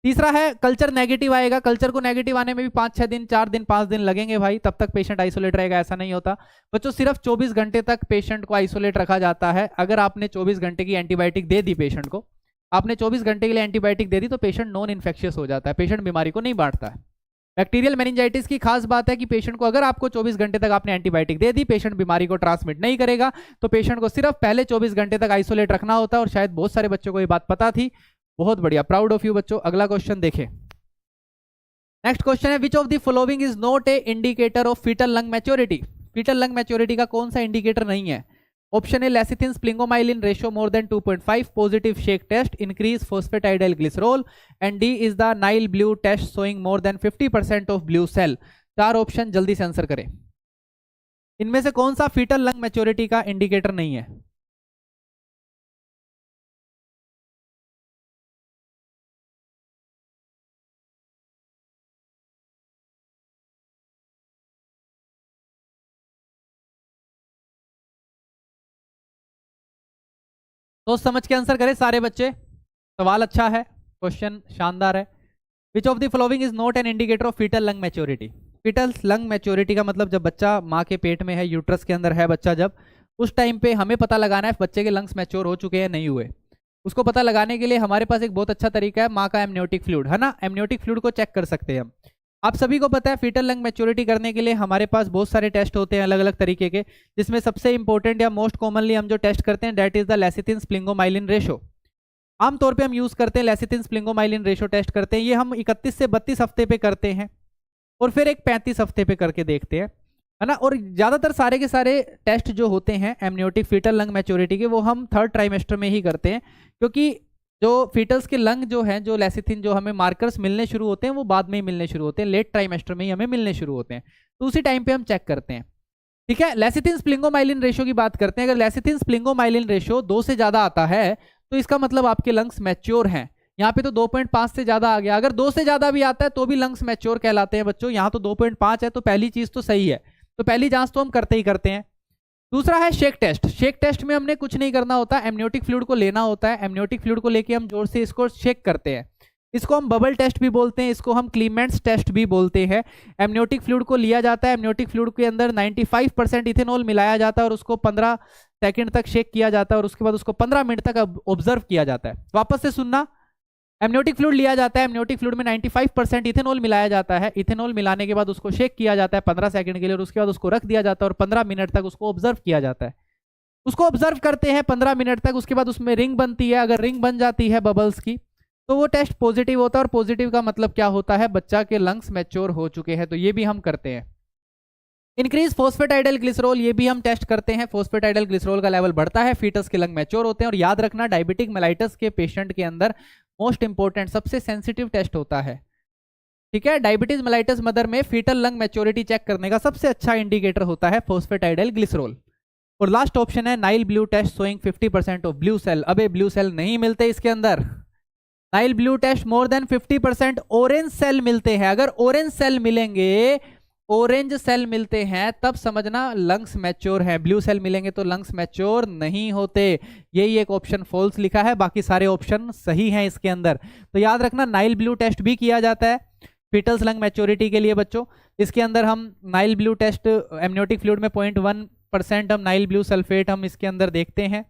तीसरा है कल्चर नेगेटिव आएगा, कल्चर को नेगेटिव आने में भी 5-6 दिन, 4 दिन, 5 दिन लगेंगे भाई, तब तक पेशेंट आइसोलेट रहेगा, ऐसा नहीं होता बच्चों। सिर्फ 24 घंटे तक पेशेंट को आइसोलेट रखा जाता है। अगर आपने 24 घंटे की एंटीबायोटिक दे दी पेशेंट को, आपने 24 घंटे के लिए एंटीबायोटिक दे दी, तो पेशेंट नॉन इन्फेक्शियस हो जाता है, पेशेंट बीमारी को नहीं बांटता है। बैक्टीरियल मेनिंजाइटिस की खास बात है कि पेशेंट को अगर आपको 24 घंटे तक आपने एंटीबायोटिक दे दी, पेशेंट बीमारी को ट्रांसमिट नहीं करेगा, तो पेशेंट को सिर्फ पहले 24 घंटे तक आइसोलेट रखना होता है। और शायद बहुत सारे बच्चों को ये बात पता थी, बहुत बढ़िया, प्राउड ऑफ यू बच्चों। अगला क्वेश्चन देखें। नेक्स्ट क्वेश्चन है, which of the following is not a indicator of fetal lung maturity. Fetal lung maturity का कौन सा इंडिकेटर नहीं है? Option A lecithin sphingomyelin ratio more than 2.5, positive shake test, increase phosphatidyl glycerol, and D is the Nile blue test showing more than 50% of blue cell. 4 option, जल्दी से answer करें। इनमें से कौन सा फीटल लंग मैच्योरिटी का indicator नहीं है? सोच समझ के आंसर करें सारे बच्चे। सवाल अच्छा है, क्वेश्चन शानदार है। Which of the following is not an indicator of fetal lung maturity. Fetal lung maturity का मतलब जब बच्चा माँ के पेट में है, यूट्रस के अंदर है बच्चा, जब उस टाइम पे हमें पता लगाना है बच्चे के लंग्स मैच्योर हो चुके हैं नहीं हुए। उसको पता लगाने के लिए हमारे पास एक बहुत अच्छा तरीका है, माँ का एमनियोटिक फ्लूइड, है ना। एमनियोटिक फ्लूइड को चेक कर सकते हैं हम। आप सभी को पता है फीटल लंग मैच्योरिटी करने के लिए हमारे पास बहुत सारे टेस्ट होते हैं अलग अलग तरीके के, जिसमें सबसे इंपॉर्टेंट या मोस्ट कॉमनली हम जो टेस्ट करते हैं that is the lecithin sphingomyelin ratio. आमतौर पे हम यूज करते हैं लेसिथिन स्प्लिंगोमाइलिन रेशो टेस्ट करते हैं। ये हम 31 से 32 हफ्ते पे करते हैं और फिर एक 35 हफ्ते पे करके देखते हैं, है ना। और ज्यादातर सारे के सारे टेस्ट जो होते हैं एमनियोटिक फीटल लंग मैच्योरिटी के, वो हम 3rd ट्राइमेस्टर में ही करते हैं, क्योंकि जो फीटल्स के लंग जो हैं, जो लेसिथिन जो हमें मार्कर्स मिलने शुरू होते हैं वो बाद में ही मिलने शुरू होते हैं, लेट ट्राइमेस्टर में ही हमें मिलने शुरू होते हैं, तो उसी टाइम पे हम चेक करते हैं। ठीक है, लेसिथिन स्प्लिंगोमाइलिन रेशो की बात करते हैं। अगर लेसिथिन स्प्लिंगोमाइलिन रेशो 2 से ज्यादा आता है तो इसका मतलब आपके लंग्स मैच्योर हैं। यहाँ पे तो 2.5 से ज्यादा आ गया, अगर 2 से ज्यादा भी आता है तो भी लंग्स मैच्योर कहलाते हैं बच्चों। यहाँ तो 2.5 है, तो पहली चीज तो सही है, तो पहली जांच तो हम करते ही करते हैं। दूसरा है शेक टेस्ट। शेक टेस्ट में हमने कुछ नहीं करना होता, एमनियोटिक फ्लूइड को लेना होता है। एमनियोटिक फ्लूइड को लेके हम जोर से इसको शेक करते हैं। इसको हम बबल टेस्ट भी बोलते हैं, इसको हम क्लीमेंट्स टेस्ट भी बोलते हैं। एमनियोटिक फ्लूइड को लिया जाता है, एमनियोटिक फ्लूइड के अंदर 95% इथेनॉल मिलाया जाता है और उसको 15 सेकंड तक शेक किया जाता है और उसके बाद उसको 15 मिनट तक ऑब्जर्व किया जाता है। वापस से सुनना, एमनियोटिक फ्लूइड लिया जाता है, एमनियोटिक फ्लूइड में 95% इथेनॉल मिलाया जाता है। इथेनॉल मिलाने के बाद उसको शेक किया जाता है 15 सेकंड के लिए और उसके बाद उसको रख दिया जाता है और 15 मिनट तक उसको ऑब्जर्व किया जाता है। उसको ऑब्जर्व करते हैं 15 मिनट तक, उसके बाद उसमें रिंग बनती है। अगर रिंग बन जाती है बबल्स की तो वो टेस्ट पॉजिटिव होता है, और पॉजिटिव का मतलब क्या होता है, बच्चा के लंग्स मैच्योर हो चुके हैं, तो ये भी हम करते हैं। इंक्रीज फॉस्फेटाइडल ग्लिसरॉल, ये भी हम टेस्ट करते हैं। फॉस्फेटाइडल ग्लिसरॉल का लेवल बढ़ता है, फीटस के लंग मैच्योर होते हैं। और याद रखना, डायबिटिक मेलाइटस के पेशेंट के अंदर मोस्ट इंपॉर्टेंट, सबसे सेंसिटिव टेस्ट होता है। ठीक है, डायबिटीज मेलाइटस मदर में फीटल लंग मैच्योरिटी चेक करने का सबसे अच्छा इंडिकेटर होता है फॉस्फेटाइडल ग्लिसरॉल। और लास्ट ऑप्शन है Nile blue test showing 50% of blue cell. अबे ब्लू सेल नहीं मिलते इसके अंदर। Nile blue test more than 50% orange cell मिलते हैं। अगर ऑरेंज सेल मिलेंगे, ऑरेंज सेल मिलते हैं, तब समझना लंग्स मैच्योर है। ब्लू सेल मिलेंगे तो लंग्स मैच्योर नहीं होते। यही एक ऑप्शन फॉल्स लिखा है, बाकी सारे ऑप्शन सही हैं इसके अंदर। तो याद रखना, नाइल ब्लू टेस्ट भी किया जाता है फीटल्स लंग मैच्योरिटी के लिए बच्चों। इसके अंदर हम Nile blue test amniotic fluid में 0.1% हम नाइल ब्लू सल्फेट हम इसके अंदर देखते हैं,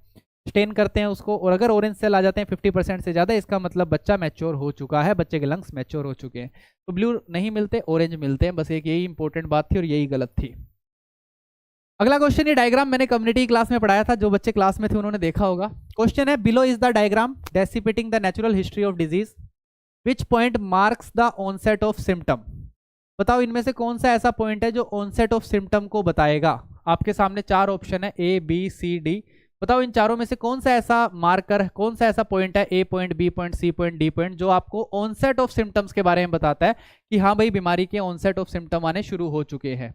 स्टेन करते हैं उसको, और अगर ऑरेंज सेल आ जाते हैं 50% से ज़्यादा, इसका मतलब बच्चा मैच्योर हो चुका है, बच्चे के लंग्स मैच्योर हो चुके हैं। तो ब्लू नहीं मिलते, ऑरेंज मिलते हैं, बस एक यही इंपॉर्टेंट बात थी और यही गलत थी। अगला क्वेश्चन, ये डायग्राम मैंने कम्युनिटी क्लास में पढ़ाया था, जो बच्चे क्लास में थे उन्होंने देखा होगा। क्वेश्चन है, below is the diagram depicting the natural history of disease, which point marks the onset of symptom. बताओ इनमें से कौन सा ऐसा पॉइंट है जो ऑनसेट ऑफ सिम्टम को बताएगा। आपके सामने 4 ऑप्शन है A B C D। बताओ इन चारों में से कौन सा ऐसा मार्कर, कौन सा ऐसा पॉइंट है, A point, B point, C point, D point, जो आपको ऑनसेट ऑफ सिम्टम्स के बारे में बताता है कि हाँ भाई बीमारी के ऑनसेट ऑफ सिम्टम आने शुरू हो चुके हैं।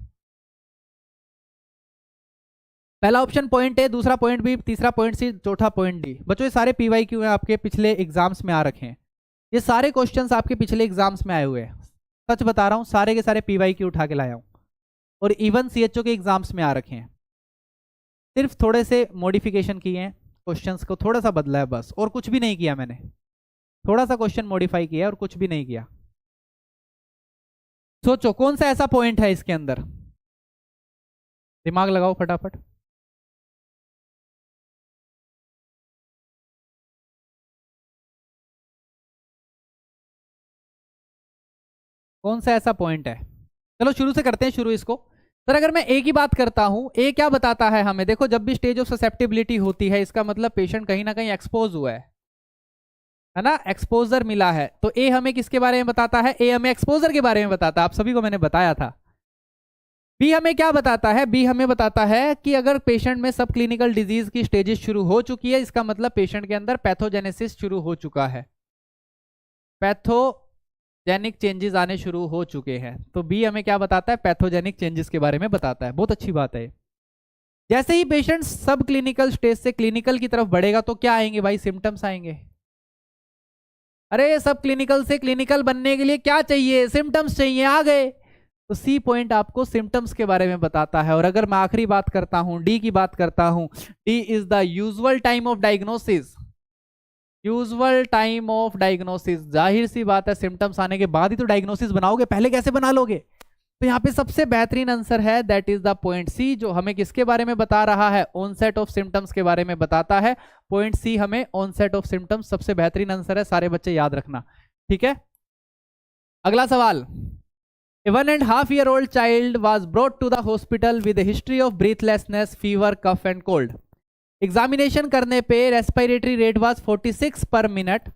पहला ऑप्शन पॉइंट ए, दूसरा पॉइंट बी, तीसरा पॉइंट सी, चौथा पॉइंट डी। बच्चों ये सारे PYQ हैं, आपके पिछले एग्जाम्स में आ रखे हैं। ये सारे क्वेश्चंस आपके पिछले एग्जाम्स में आए हुए हैं। सच बता रहा हूँ, सारे के सारे PYQ उठा के लाया हूँ और इवन CHO के एग्जाम्स में आ रखे हैं। सिर्फ थोड़े से मॉडिफिकेशन किए हैं, क्वेश्चंस को थोड़ा सा बदला है बस, और कुछ भी नहीं किया मैंने। थोड़ा सा क्वेश्चन मॉडिफाई किया है और कुछ भी नहीं किया। सोचो कौन सा ऐसा पॉइंट है इसके अंदर, दिमाग लगाओ फटाफट। कौन सा ऐसा पॉइंट है? चलो शुरू से करते हैं शुरू इसको। सर अगर मैं ए की बात करता हूं, ए क्या बताता है हमें? देखो जब भी स्टेज ऑफ ससेप्टिबिलिटी होती है, इसका मतलब पेशेंट कहीं ना कहीं एक्सपोज हुआ है ना, एक्सपोजर मिला है। तो ए हमें किसके बारे में बताता है? ए हमें एक्सपोजर के बारे में बताता है, आप सभी को मैंने बताया था। बी हमें क्या बताता है? बी हमें बताता है कि अगर पेशेंट में सब क्लिनिकल डिजीज की स्टेजेस शुरू हो चुकी है, इसका मतलब पेशेंट के अंदर पैथोजेनेसिस शुरू हो चुका है, पैथोजेनिक चेंजेस आने शुरू हो चुके हैं। तो बी हमें क्या बताता है? पैथोजेनिक चेंजेस के बारे में बताता है। बहुत अच्छी बात है। जैसे ही पेशेंट सब क्लिनिकल स्टेज से क्लिनिकल की तरफ बढ़ेगा तो क्या आएंगे भाई? सिम्टम्स आएंगे। अरे सब क्लिनिकल से क्लिनिकल बनने के लिए क्या चाहिए? सिम्टम्स चाहिए, आ गए। तो सी पॉइंट आपको सिम्टम्स के बारे में बताता है। और अगर मैं आखिरी बात करता हूं, डी की बात करता हूं, D is the usual time of diagnosis. Usual time of diagnosis, जाहिर सी बात है सिम्टम्स आने के बाद ही तो डायग्नोसिस बनाओगे, पहले कैसे बना लोगे? तो यहाँ पे सबसे बेहतरीन आंसर है, that is the point C, जो हमें किसके बारे में बता रहा है? ऑनसेट ऑफ सिम्टम्स के बारे में बताता है। पॉइंट सी हमें ऑनसेट ऑफ सिम्टम्स, सबसे बेहतरीन आंसर है, सारे बच्चे याद रखना, ठीक है। अगला सवाल, A 1.5-year-old child was brought to the hospital with a history of breathlessness, fever, cough and cold. Examination करने पे respiratory rate was 46 per minute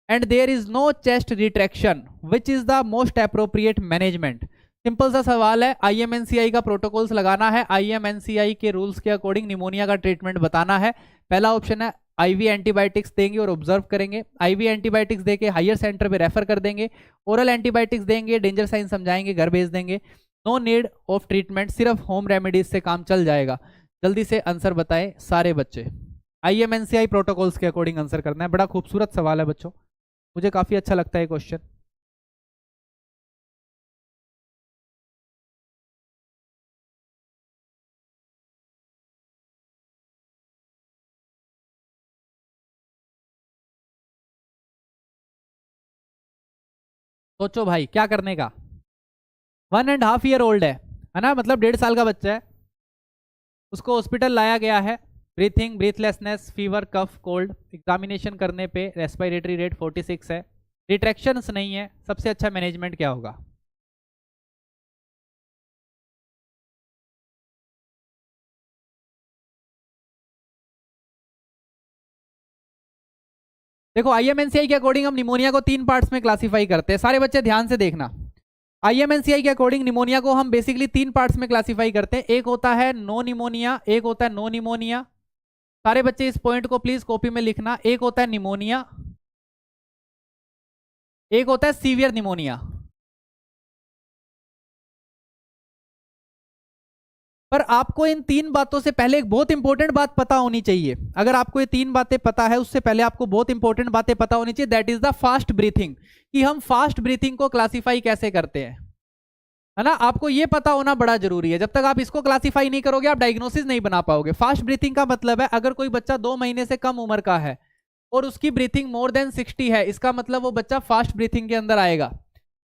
and there is no chest retraction. Which is the most appropriate management? Simple सा सवाल है, IMNCI का protocols लगाना है, IMNCI के rules के अकॉर्डिंग निमोनिया का ट्रीटमेंट बताना है। पहला ऑप्शन है IV एंटीबायोटिक्स देंगे और ऑब्जर्व करेंगे, IV एंटीबायोटिक्स देके हायर सेंटर पे रेफर कर देंगे, ओरल एंटीबायोटिक्स देंगे, डेंजर साइन समझाएंगे, घर भेज देंगे। नो नीड ऑफ ट्रीटमेंट, सिर्फ होम रेमेडीज से काम चल जाएगा। जल्दी से आंसर बताएं सारे बच्चे। IMNCI प्रोटोकॉल्स के अकॉर्डिंग आंसर करना है। बड़ा खूबसूरत सवाल है बच्चों, मुझे काफी अच्छा लगता है क्वेश्चन। सोचो भाई क्या करने का। 1.5-year-old है ना, मतलब 1.5 साल का बच्चा है। उसको हॉस्पिटल लाया गया है, ब्रीथिंग, ब्रीथलेसनेस, फीवर, कफ, कोल्ड। एग्जामिनेशन करने पे रेस्पिरेटरी रेट 46 है, रिट्रैक्शंस नहीं है। सबसे अच्छा मैनेजमेंट क्या होगा? देखो IMNCI के अकॉर्डिंग हम निमोनिया को 3 पार्ट्स में क्लासिफाई करते हैं। सारे बच्चे ध्यान से देखना, IMNCI के अकॉर्डिंग निमोनिया को हम बेसिकली 3 पार्ट्स में क्लासिफाई करते हैं। एक होता है नो निमोनिया, एक होता है नो निमोनिया। सारे बच्चे इस पॉइंट को प्लीज कॉपी में लिखना। एक होता है निमोनिया, एक होता है सीवियर निमोनिया। पर आपको इन 3 बातों से पहले एक बहुत इंपॉर्टेंट बात पता होनी चाहिए। अगर आपको ये 3 बातें पता है, उससे पहले आपको बहुत इंपॉर्टेंट बातें पता होनी चाहिए, that is the fast breathing. कि हम फास्ट ब्रीथिंग को क्लासिफाई कैसे करते हैं, है ना, आपको ये पता होना बड़ा जरूरी है। जब तक आप इसको क्लासिफाई नहीं करोगे आप डायग्नोसिस नहीं बना पाओगे। फास्ट ब्रीथिंग का मतलब है अगर कोई बच्चा 2 महीने से कम उम्र का है और उसकी ब्रीथिंग मोर देन 60 है, इसका मतलब वो बच्चा फास्ट ब्रीथिंग के अंदर आएगा।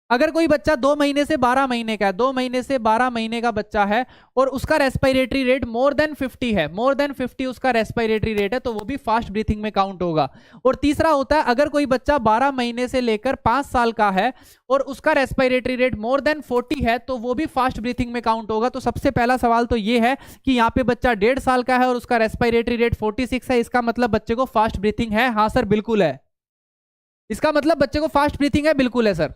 अगर कोई बच्चा 2 महीने से 12 महीने का है, 2 महीने से 12 महीने का बच्चा है और उसका रेस्पिरेटरी रेट मोर देन 50 है, मोर देन 50 उसका रेस्पिरेटरी रेट है, तो वो भी फास्ट ब्रीथिंग में काउंट होगा। और तीसरा होता है अगर कोई बच्चा 12 महीने से लेकर 5 साल का है और उसका रेस्पिरेटरी रेट मोर देन 40 है, तो वो भी फास्ट ब्रीथिंग में काउंट होगा। तो सबसे पहला सवाल तो ये है कि यहाँ पे बच्चा 1.5 साल का है और उसका रेस्पिरेटरी रेट 46 है, इसका मतलब बच्चे को फास्ट ब्रीथिंग है। हाँ सर बिल्कुल है, इसका मतलब बच्चे को फास्ट ब्रीथिंग है, बिल्कुल है सर।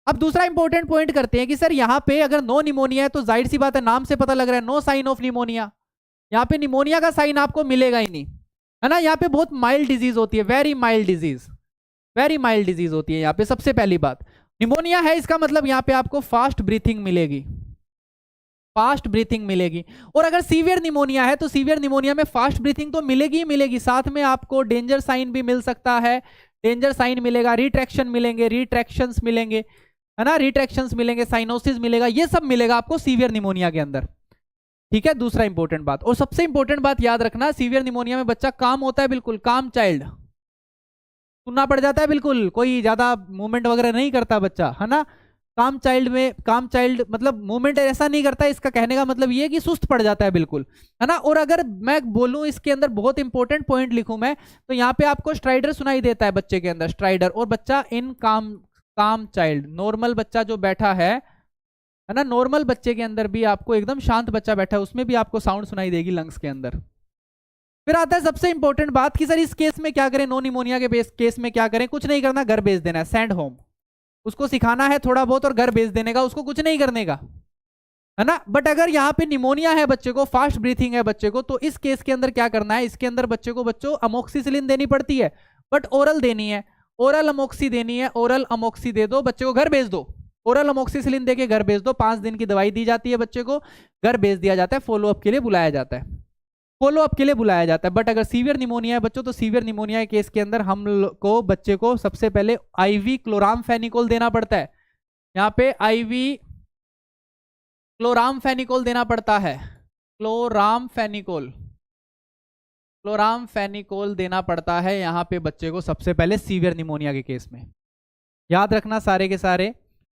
अब दूसरा इंपॉर्टेंट पॉइंट करते हैं कि सर यहाँ पे अगर नो निमोनिया है तो जाहिर सी बात है, नाम से पता लग रहा है नो साइन ऑफ निमोनिया, यहाँ पे निमोनिया का साइन आपको मिलेगा ही नहीं, है ना। यहाँ पे बहुत माइल्ड डिजीज होती है, very mild disease, very mild disease होती है यहाँ पे। सबसे पहली बात निमोनिया है, इसका मतलब यहाँ पे आपको फास्ट ब्रीथिंग मिलेगी, फास्ट ब्रीथिंग मिलेगी। और अगर सीवियर निमोनिया है तो सीवियर निमोनिया में फास्ट ब्रीथिंग तो मिलेगी ही मिलेगी, साथ में आपको डेंजर साइन भी मिल सकता है, डेंजर साइन मिलेगा, रिट्रैक्शन मिलेंगे, रिट्रैक्शंस मिलेंगे, है ना, रिट्रैक्शंस मिलेंगे, साइनोसिस मिलेगा, ये सब मिलेगा आपको सीवियर निमोनिया के अंदर, ठीक है। दूसरा इंपॉर्टेंट बात, और सबसे इंपॉर्टेंट बात याद रखना, सीवियर निमोनिया में बच्चा काम होता है, बिल्कुल काम चाइल्ड, सुनना पड़ जाता है, बिल्कुल कोई ज्यादा मूवमेंट वगैरह नहीं करता बच्चा, है ना। काम चाइल्ड में, काम चाइल्ड मतलब मूवमेंट ऐसा नहीं करता, इसका कहने का मतलब ये कि सुस्त पड़ जाता है बिल्कुल, है ना। और अगर मैं बोलूं इसके अंदर बहुत इंपॉर्टेंट पॉइंट लिखूं मैं, तो यहाँ पे आपको स्ट्राइडर सुनाई देता है बच्चे के अंदर, स्ट्राइडर, और बच्चा इन काम चाइल्ड, नॉर्मल बच्चा जो बैठा है ना, नॉर्मल बच्चे के अंदर भी आपको एकदम शांत बच्चा बैठा है, उसमें भी आपको साउंड सुनाई देगी लंग्स के अंदर। फिर आता है सबसे इंपॉर्टेंट बात कि सर इस केस में क्या करें, नो निमोनिया के केस में क्या करें, कुछ नहीं करना, घर भेज देना है, सेंड होम, उसको सिखाना है थोड़ा बहुत और घर भेज देने का, उसको कुछ नहीं करने का, है ना। बट अगर यहाँ पे निमोनिया है बच्चे को, फास्ट ब्रीथिंग है बच्चे को, तो इस केस के अंदर क्या करना है, इसके अंदर बच्चे को अमोक्सिसिलिन देनी पड़ती है, बट ओरल देनी है, ओरल अमोक्सी देनी है, ओरल अमोक्सी दे दो, बच्चे को घर भेज दो, ओरल अमोक्सिसिलिन देके घर भेज दो, 5 दिन की दवाई दी जाती है बच्चे को, घर भेज दिया जाता है, फॉलोअप के लिए बुलाया जाता है, फॉलोअप के लिए बुलाया जाता है। बट अगर सीवियर निमोनिया है बच्चों, तो सीवियर निमोनिया के केस के अंदर हम को बच्चे को सबसे पहले आईवी क्लोरामफेनिकोल देना पड़ता है, यहाँ पे आईवी क्लोरामफेनिकोल देना पड़ता है, क्लोरामफेनिकोल देना पड़ता है यहाँ पे बच्चे को सबसे पहले सीवियर निमोनिया के केस में, याद रखना सारे के सारे।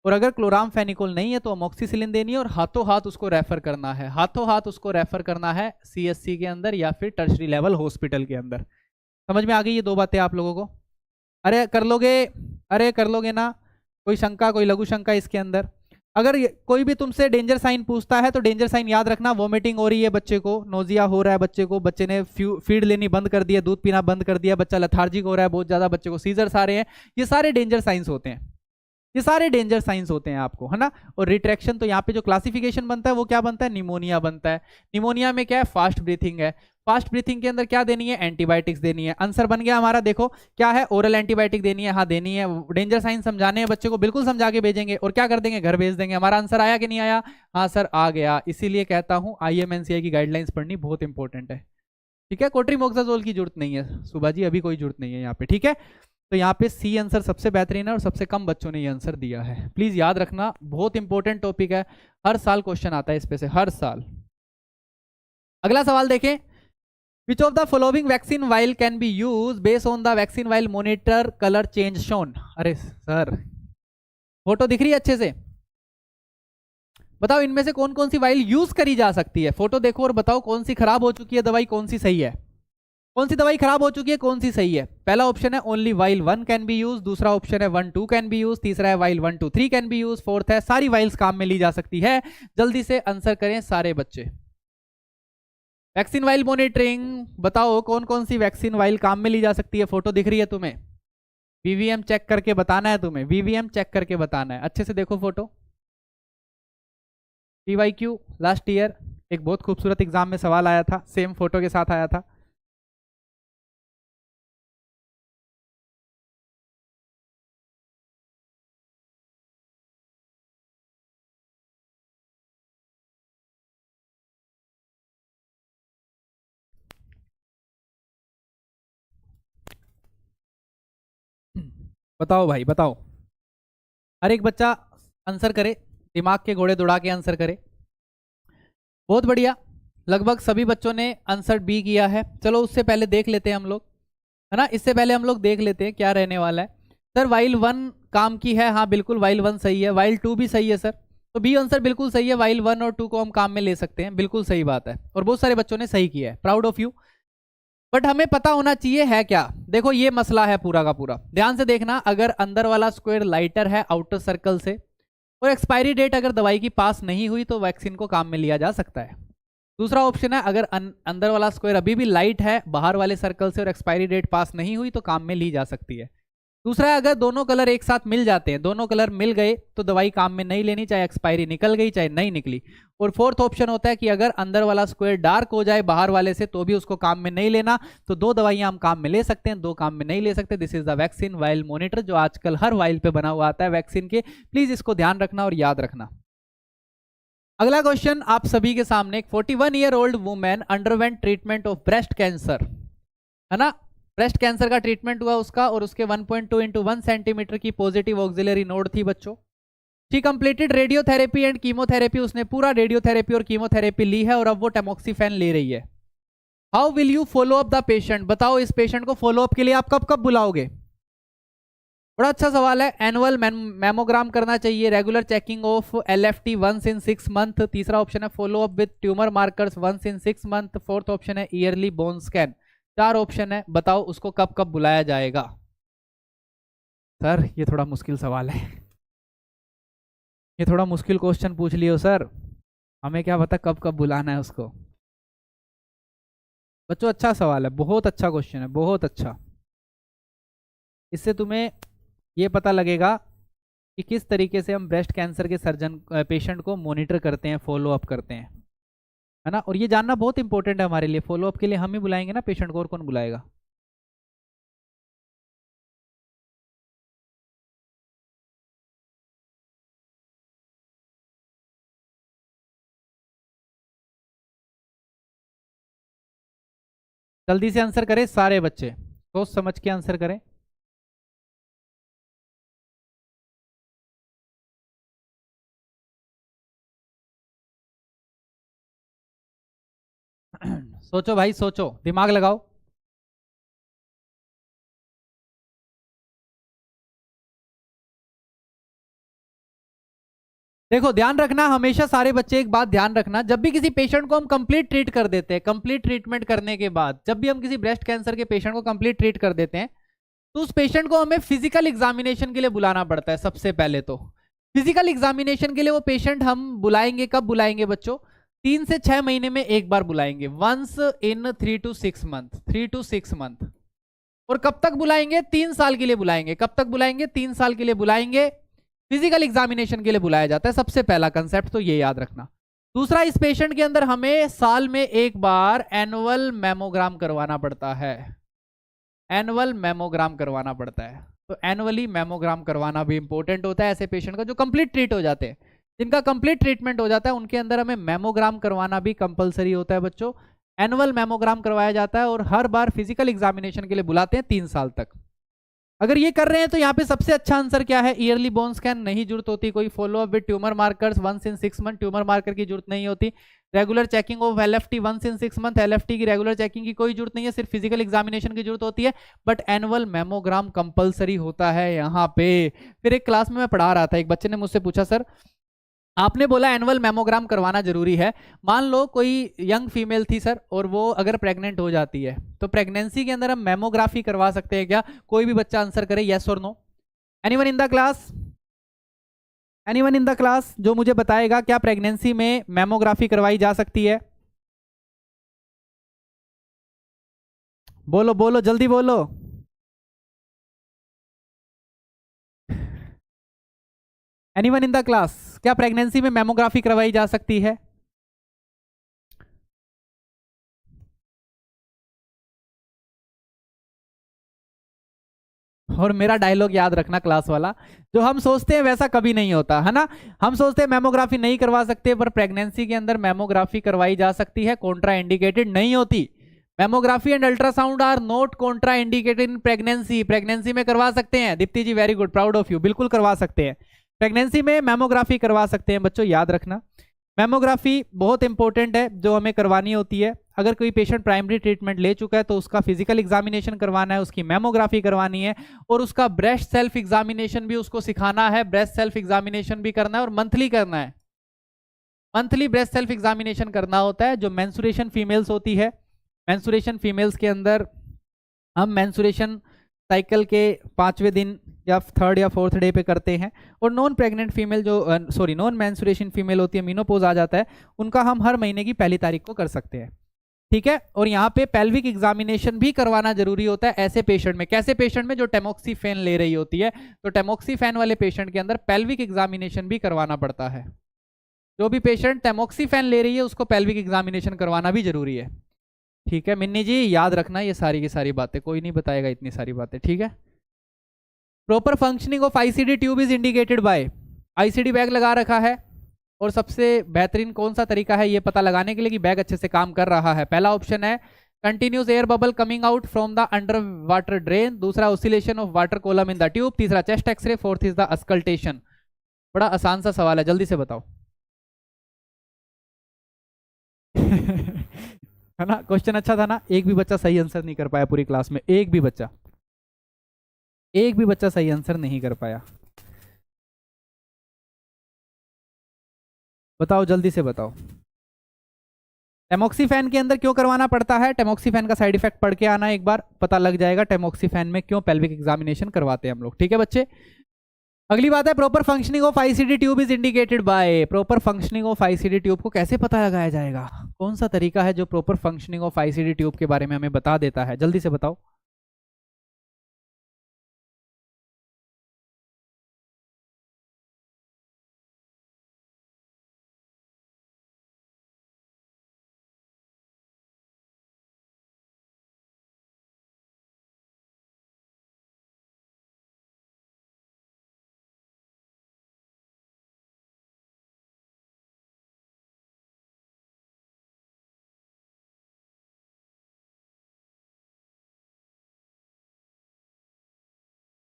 और अगर क्लोरामफेनिकोल नहीं है तो अमोक्सिसिलिन देनी है, और हाथों हाथ उसको रेफर करना है, हाथों हाथ उसको रेफर करना है सीएससी के अंदर या फिर टर्शरी लेवल हॉस्पिटल के अंदर। समझ में आ गई ये 2 बातें आप लोगों को? अरे कर लोगे ना, कोई शंका, कोई लघु शंका इसके अंदर? अगर कोई भी तुमसे डेंजर साइन पूछता है तो डेंजर साइन याद रखना, वोमिटिंग हो रही है बच्चे को, नोजिया हो रहा है बच्चे को, बच्चे ने फीड लेनी बंद कर दिया, दूध पीना बंद कर दिया, बच्चा लेथार्जिक हो रहा है बहुत ज्यादा, बच्चे को सीजर्स आ रहे हैं, ये सारे डेंजर साइंस होते हैं, ये सारे डेंजर साइंस होते हैं आपको, है ना। और रिट्रैक्शन, तो यहाँ पे जो क्लासिफिकेशन बनता है वो क्या बनता है, निमोनिया बनता है। निमोनिया में क्या है, फास्ट ब्रीथिंग है, फास्ट ब्रीथिंग के अंदर क्या देनी है, एंटीबायोटिक्स देनी है। आंसर बन गया हमारा, देखो क्या है, ओरल एंटीबायोटिक देनी है, हाँ देनी है। डेंजर साइन समझाने हैं बच्चे को, बिल्कुल समझा के भेजेंगे, और क्या कर देंगे, घर भेज देंगे। हमारा आंसर आया कि नहीं आया? हाँ सर आ गया। इसीलिए कहता हूँ IMNCI की गाइडलाइंस पढ़नी बहुत इंपॉर्टेंट है, ठीक है। कोट्रीमोक्साजोल की जरूरत नहीं है सुबह जी, अभी कोई जरूरत नहीं है यहाँ पे, ठीक है। तो यहाँ पे सी आंसर सबसे बेहतरीन है और सबसे कम बच्चों ने ये आंसर दिया है, प्लीज याद रखना, बहुत इंपॉर्टेंट टॉपिक है, हर साल क्वेश्चन आता है इस पे से, हर साल। अगला सवाल देखें, विच of the following vaccine while can be use based on the vaccine while monitor colour change shown. अरे सर फोटो दिख रही है अच्छे से, बताओ इनमें से कौन कौन सी वाइल यूज करी जा सकती है, फोटो देखो और बताओ कौन सी खराब हो चुकी है दवाई, कौन सी सही है, कौन सी दवाई खराब हो चुकी है, कौन सी सही है। पहला ऑप्शन है only while 1 can be use, दूसरा ऑप्शन है 1 2 कैन बी यूज, तीसरा है while 1 2 3 can be use, fourth है सारी वाइल्स काम में ली जा सकती है। जल्दी से आंसर करें सारे बच्चे। वैक्सीन वाइल मॉनिटरिंग, बताओ कौन कौन सी वैक्सीन वाइल काम में ली जा सकती है, फोटो दिख रही है तुम्हें, वीवीएम चेक करके बताना है तुम्हें, वीवीएम चेक करके बताना है, अच्छे से देखो फोटो। PYQ लास्ट ईयर एक बहुत खूबसूरत एग्जाम में सवाल आया था, सेम फोटो के साथ आया था। बताओ भाई बताओ, हर एक बच्चा आंसर करे, दिमाग के घोड़े दौड़ा के आंसर करे। बहुत बढ़िया, लगभग सभी बच्चों ने आंसर बी किया है। चलो उससे पहले देख लेते हैं हम लोग, है ना, इससे पहले हम लोग देख लेते हैं क्या रहने वाला है। सर वाइल 1 काम की है, हाँ बिल्कुल वाइल 1 सही है, वाइल 2 भी सही है सर, तो बी आंसर बिल्कुल सही है, वाइल 1 और 2 को हम काम में ले सकते हैं, बिल्कुल सही बात है, और बहुत सारे बच्चों ने सही किया है, प्राउड ऑफ यू। बट हमें पता होना चाहिए है क्या, देखो ये मसला है पूरा का पूरा, ध्यान से देखना। अगर अंदर वाला स्क्वायर लाइटर है आउटर सर्कल से, और एक्सपायरी डेट अगर दवाई की पास नहीं हुई तो वैक्सीन को काम में लिया जा सकता है। दूसरा ऑप्शन है अगर अंदर वाला स्क्वायर अभी भी लाइट है बाहर वाले सर्कल से और एक्सपायरी डेट पास नहीं हुई तो काम में ली जा सकती है। दूसरा है, अगर दोनों कलर एक साथ मिल जाते हैं, दोनों कलर मिल गए तो दवाई काम में नहीं लेनी, चाहे एक्सपायरी निकल गई चाहे नहीं निकली। और फोर्थ ऑप्शन होता है कि अगर अंदर वाला स्क्वायर डार्क हो जाए बाहर वाले से तो भी उसको काम में नहीं लेना। तो दो दवाइयां हम काम में ले सकते हैं, दो काम में नहीं ले सकते। This is the vaccine while monitor, जो आजकल हर वाइल पे बना हुआ आता है वैक्सीन के। प्लीज इसको ध्यान रखना और याद रखना। अगला क्वेश्चन आप सभी के सामने, 41 year old women underwent treatment of breast cancer, है ना, ब्रेस्ट कैंसर का ट्रीटमेंट हुआ उसका, और उसके 1.2 इंटू 1 सेंटीमीटर की पॉजिटिव ऑक्सिलरी नोड थी बच्चों। She completed radiotherapy and chemotherapy, उसने पूरा रेडियोथेरेपी और कीमोथेरेपी ली है और अब वो टेमोक्सिफेन ले रही है। How will you follow up the patient, बताओ इस पेशेंट को फॉलो अप के लिए आप कब कब बुलाओगे? बड़ा अच्छा सवाल है। एनुअल मेमोग्राम करना चाहिए, regular checking of LFT once in 6 month. तीसरा ऑप्शन है follow up with tumour markers once in 6 month. Fourth option है ईयरली बोन स्कैन। 4 ऑप्शन है, बताओ उसको कब कब बुलाया जाएगा? सर ये थोड़ा मुश्किल सवाल है, ये थोड़ा मुश्किल क्वेश्चन पूछ लियो सर, हमें क्या पता कब कब बुलाना है उसको। बच्चों अच्छा सवाल है, बहुत अच्छा क्वेश्चन है, बहुत अच्छा। इससे तुम्हें ये पता लगेगा कि किस तरीके से हम ब्रेस्ट कैंसर के सर्जन पेशेंट को मॉनिटर करते हैं, फॉलो अप करते हैं, है ना। और ये जानना बहुत इंपॉर्टेंट है हमारे लिए, फॉलो अप के लिए हम ही बुलाएंगे ना पेशेंट को, और कौन बुलाएगा? जल्दी से आंसर करें सारे बच्चे, सोच समझ के आंसर करें। सोचो भाई सोचो, दिमाग लगाओ। देखो ध्यान रखना, हमेशा सारे बच्चे एक बात ध्यान रखना, जब भी किसी पेशेंट को हम कंप्लीट ट्रीट कर देते हैं, कंप्लीट ट्रीटमेंट करने के बाद जब भी हम किसी ब्रेस्ट कैंसर के पेशेंट को कंप्लीट ट्रीट कर देते हैं तो उस पेशेंट को हमें फिजिकल एग्जामिनेशन के लिए बुलाना पड़ता है। सबसे पहले तो फिजिकल एग्जामिनेशन के लिए वो पेशेंट हम बुलाएंगे, कब बुलाएंगे बच्चों? 3 से 6 महीने में एक बार बुलाएंगे, once in 3 to 6 month, 3 to 6 month. और कब तक बुलाएंगे? 3 साल के लिए बुलाएंगे। कब तक बुलाएंगे? 3 साल के लिए बुलाएंगे। फिजिकल एग्जामिनेशन के लिए बुलाया जाता है, सबसे पहला कंसेप्ट तो ये याद रखना। दूसरा, इस पेशेंट के अंदर हमें साल में एक बार एनुअल मेमोग्राम करवाना पड़ता है, एनुअल मेमोग्राम करवाना पड़ता है। तो एनुअली मेमोग्राम करवाना भी इंपॉर्टेंट होता है ऐसे पेशेंट का जो कंप्लीट ट्रीट हो जाते हैं, जिनका कंप्लीट ट्रीटमेंट हो जाता है उनके अंदर हमें मेमोग्राम करवाना भी कंपलसरी होता है बच्चों। एनुअल मेमोग्राम करवाया जाता है और हर बार फिजिकल एग्जामिनेशन के लिए बुलाते हैं 3 साल तक। अगर ये कर रहे हैं तो यहाँ पे सबसे अच्छा आंसर क्या है? ईयरली बोन स्कैन, नहीं जरूरत होती कोई। Follow up with tumour markers once in 6 month, tumour marker की जरूरत नहीं होती। Regular checking of LFT once in 6 month, LFT की रेगुलर चेकिंग की कोई जरूरत नहीं है, सिर्फ फिजिकल एग्जामिनेशन की जरूरत होती है। बट एनुअल मेमोग्राम कंपलसरी होता है यहाँ पे। फिर एक क्लास में मैं पढ़ा रहा था, एक बच्चे ने मुझसे पूछा सर आपने बोला एनुअल मेमोग्राम करवाना जरूरी है, मान लो कोई यंग फीमेल थी सर और वो अगर प्रेग्नेंट हो जाती है तो प्रेगनेंसी के अंदर हम मेमोग्राफी करवा सकते हैं क्या? कोई भी बच्चा आंसर करे यस और no. Anyone in the class, anyone in the class जो मुझे बताएगा क्या प्रेगनेंसी में मेमोग्राफी करवाई जा सकती है? बोलो बोलो जल्दी बोलो। एनीवन इन द क्लास, क्या प्रेगनेंसी में मेमोग्राफी करवाई जा सकती है? और मेरा डायलॉग याद रखना क्लास वाला, जो हम सोचते हैं वैसा कभी नहीं होता है ना। हम सोचते हैं मेमोग्राफी नहीं करवा सकते, पर प्रेगनेंसी के अंदर मेमोग्राफी करवाई जा सकती है, कॉन्ट्रा इंडिकेटेड नहीं होती। Mammography and ultrasound are not contraindicated in pregnancy. Pregnancy में करवा सकते हैं, Deepti ji very good, proud of you, बिल्कुल करवा सकते हैं, प्रेगनेंसी में मेमोग्राफी करवा सकते हैं। बच्चों याद रखना मेमोग्राफी बहुत इंपॉर्टेंट है जो हमें करवानी होती है। अगर कोई पेशेंट प्राइमरी ट्रीटमेंट ले चुका है तो उसका फिजिकल एग्जामिनेशन करवाना है, उसकी मेमोग्राफी करवानी है और उसका ब्रेस्ट सेल्फ एग्जामिनेशन भी उसको सिखाना है, ब्रेस्ट सेल्फ एग्जामिनेशन भी करना है और मंथली करना है। मंथली ब्रेस्ट सेल्फ एग्जामिनेशन करना होता है। जो मेंसुरेशन फीमेल्स होती है, मेंसुरेशन फीमेल्स के अंदर हम मेंसुरेशन साइकिल के 5वें दिन या 3rd या 4th डे पे करते हैं। और नॉन प्रेग्नेंट फीमेल जो नॉन मेंसुरेशन फीमेल होती है, मीनोपॉज आ जाता है, उनका हम हर महीने की 1 तारीख को कर सकते हैं। ठीक है। और यहाँ पे पेल्विक एग्जामिनेशन भी करवाना जरूरी होता है ऐसे पेशेंट में। कैसे पेशेंट में? जो टेमोक्सिफेन ले रही होती है, तो टेमोक्सिफेन वाले पेशेंट के अंदर पेल्विक एग्जामिनेशन भी करवाना पड़ता है। जो भी पेशेंट टेमोक्सिफेन ले रही है उसको पेल्विक एग्जामिनेशन करवाना भी जरूरी है। ठीक है मिन्नी जी, याद रखना ये सारी की सारी बातें, कोई नहीं बताएगा इतनी सारी बातें, ठीक है। Proper functioning of ICD tube is indicated by, ICD bag लगा रखा है और सबसे बेहतरीन कौन सा तरीका है ये पता लगाने के लिए कि बैग अच्छे से काम कर रहा है। पहला ऑप्शन है continuous air bubble coming out from the underwater drain, दूसरा oscillation of water column in the tube, तीसरा chest x-ray, fourth is the auscultation. बड़ा आसान सा सवाल है, जल्दी से बताओ। है ना, क्वेश्चन अच्छा था ना। एक भी बच्चा सही आंसर नहीं कर पाया पूरी क्लास में, एक भी बच्चा सही आंसर नहीं कर पाया। बताओ जल्दी से बताओ। टेमोक्सिफेन के अंदर क्यों करवाना पड़ता है? टेमोक्सिफेन का साइड इफेक्ट पढ़ के आना, एक बार पता लग जाएगा टेमोक्सिफेन में क्यों पेल्विक एग्जामिनेशन करवाते हैं हम लोग। ठीक है बच्चे, अगली बात है proper functioning of ICD tube is indicated by. Proper functioning of ICD tube को कैसे पता लगाया जाएगा? कौन सा तरीका है जो proper functioning of ICD tube के बारे में हमें बता देता है? जल्दी से बताओ।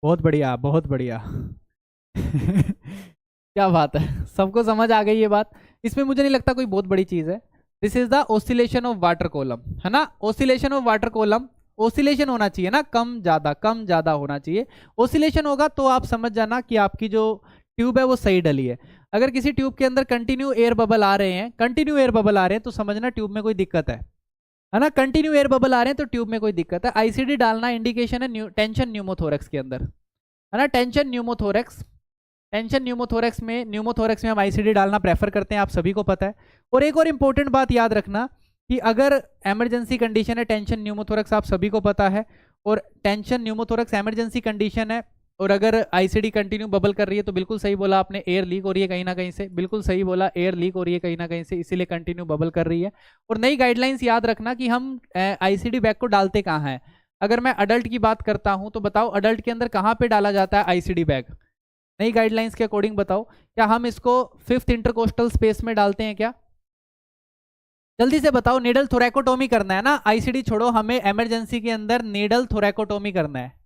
बहुत बढ़िया, बहुत बढ़िया। क्या बात है, सबको समझ आ गई ये बात। इसमें मुझे नहीं लगता कोई बहुत बड़ी चीज है। This is the oscillation of water column, है ना। Oscillation of water column, oscillation होना चाहिए ना, कम ज्यादा होना चाहिए। ऑसिलेशन होगा तो आप समझ जाना कि आपकी जो ट्यूब है वो सही डली है। अगर किसी ट्यूब के अंदर कंटिन्यू एयर बबल आ रहे हैं, तो समझना ट्यूब में कोई दिक्कत है ना। कंटिन्यू एयर बबल आ रहे हैं तो ट्यूब में कोई दिक्कत है। आईसीडी डालना इंडिकेशन है टेंशन न्यूमोथोरैक्स के अंदर, है ना। टेंशन न्यूमोथोरैक्स में हम आईसीडी डालना प्रेफर करते हैं, आप सभी को पता है। और एक और इंपॉर्टेंट बात याद रखना कि अगर इमरजेंसी कंडीशन है, टेंशन न्यूमोथोरैक्स आप सभी को पता है, और टेंशन न्यूमोथोरैक्स इमरजेंसी कंडीशन है, और अगर आईसीडी कंटिन्यू बबल कर रही है तो बिल्कुल सही बोला आपने, एयर लीक हो रही है कहीं ना कहीं से, बिल्कुल सही बोला, एयर लीक हो रही है कहीं ना कहीं से, इसीलिए कंटिन्यू बबल कर रही है। और नई गाइडलाइंस याद रखना कि हम आईसीडी बैग को डालते कहाँ हैं। अगर मैं अडल्ट की बात करता हूं तो बताओ अडल्ट के अंदर कहाँ पे डाला जाता है आईसीडी बैग? नई गाइडलाइंस के अकॉर्डिंग बताओ, क्या हम इसको 5th इंटरकोस्टल स्पेस में डालते हैं क्या? जल्दी से बताओ। नीडल थोरैकोटोमी करना है ना, आईसीडी छोड़ो, हमें इमरजेंसी के अंदर नीडल थोरैकोटोमी करना है।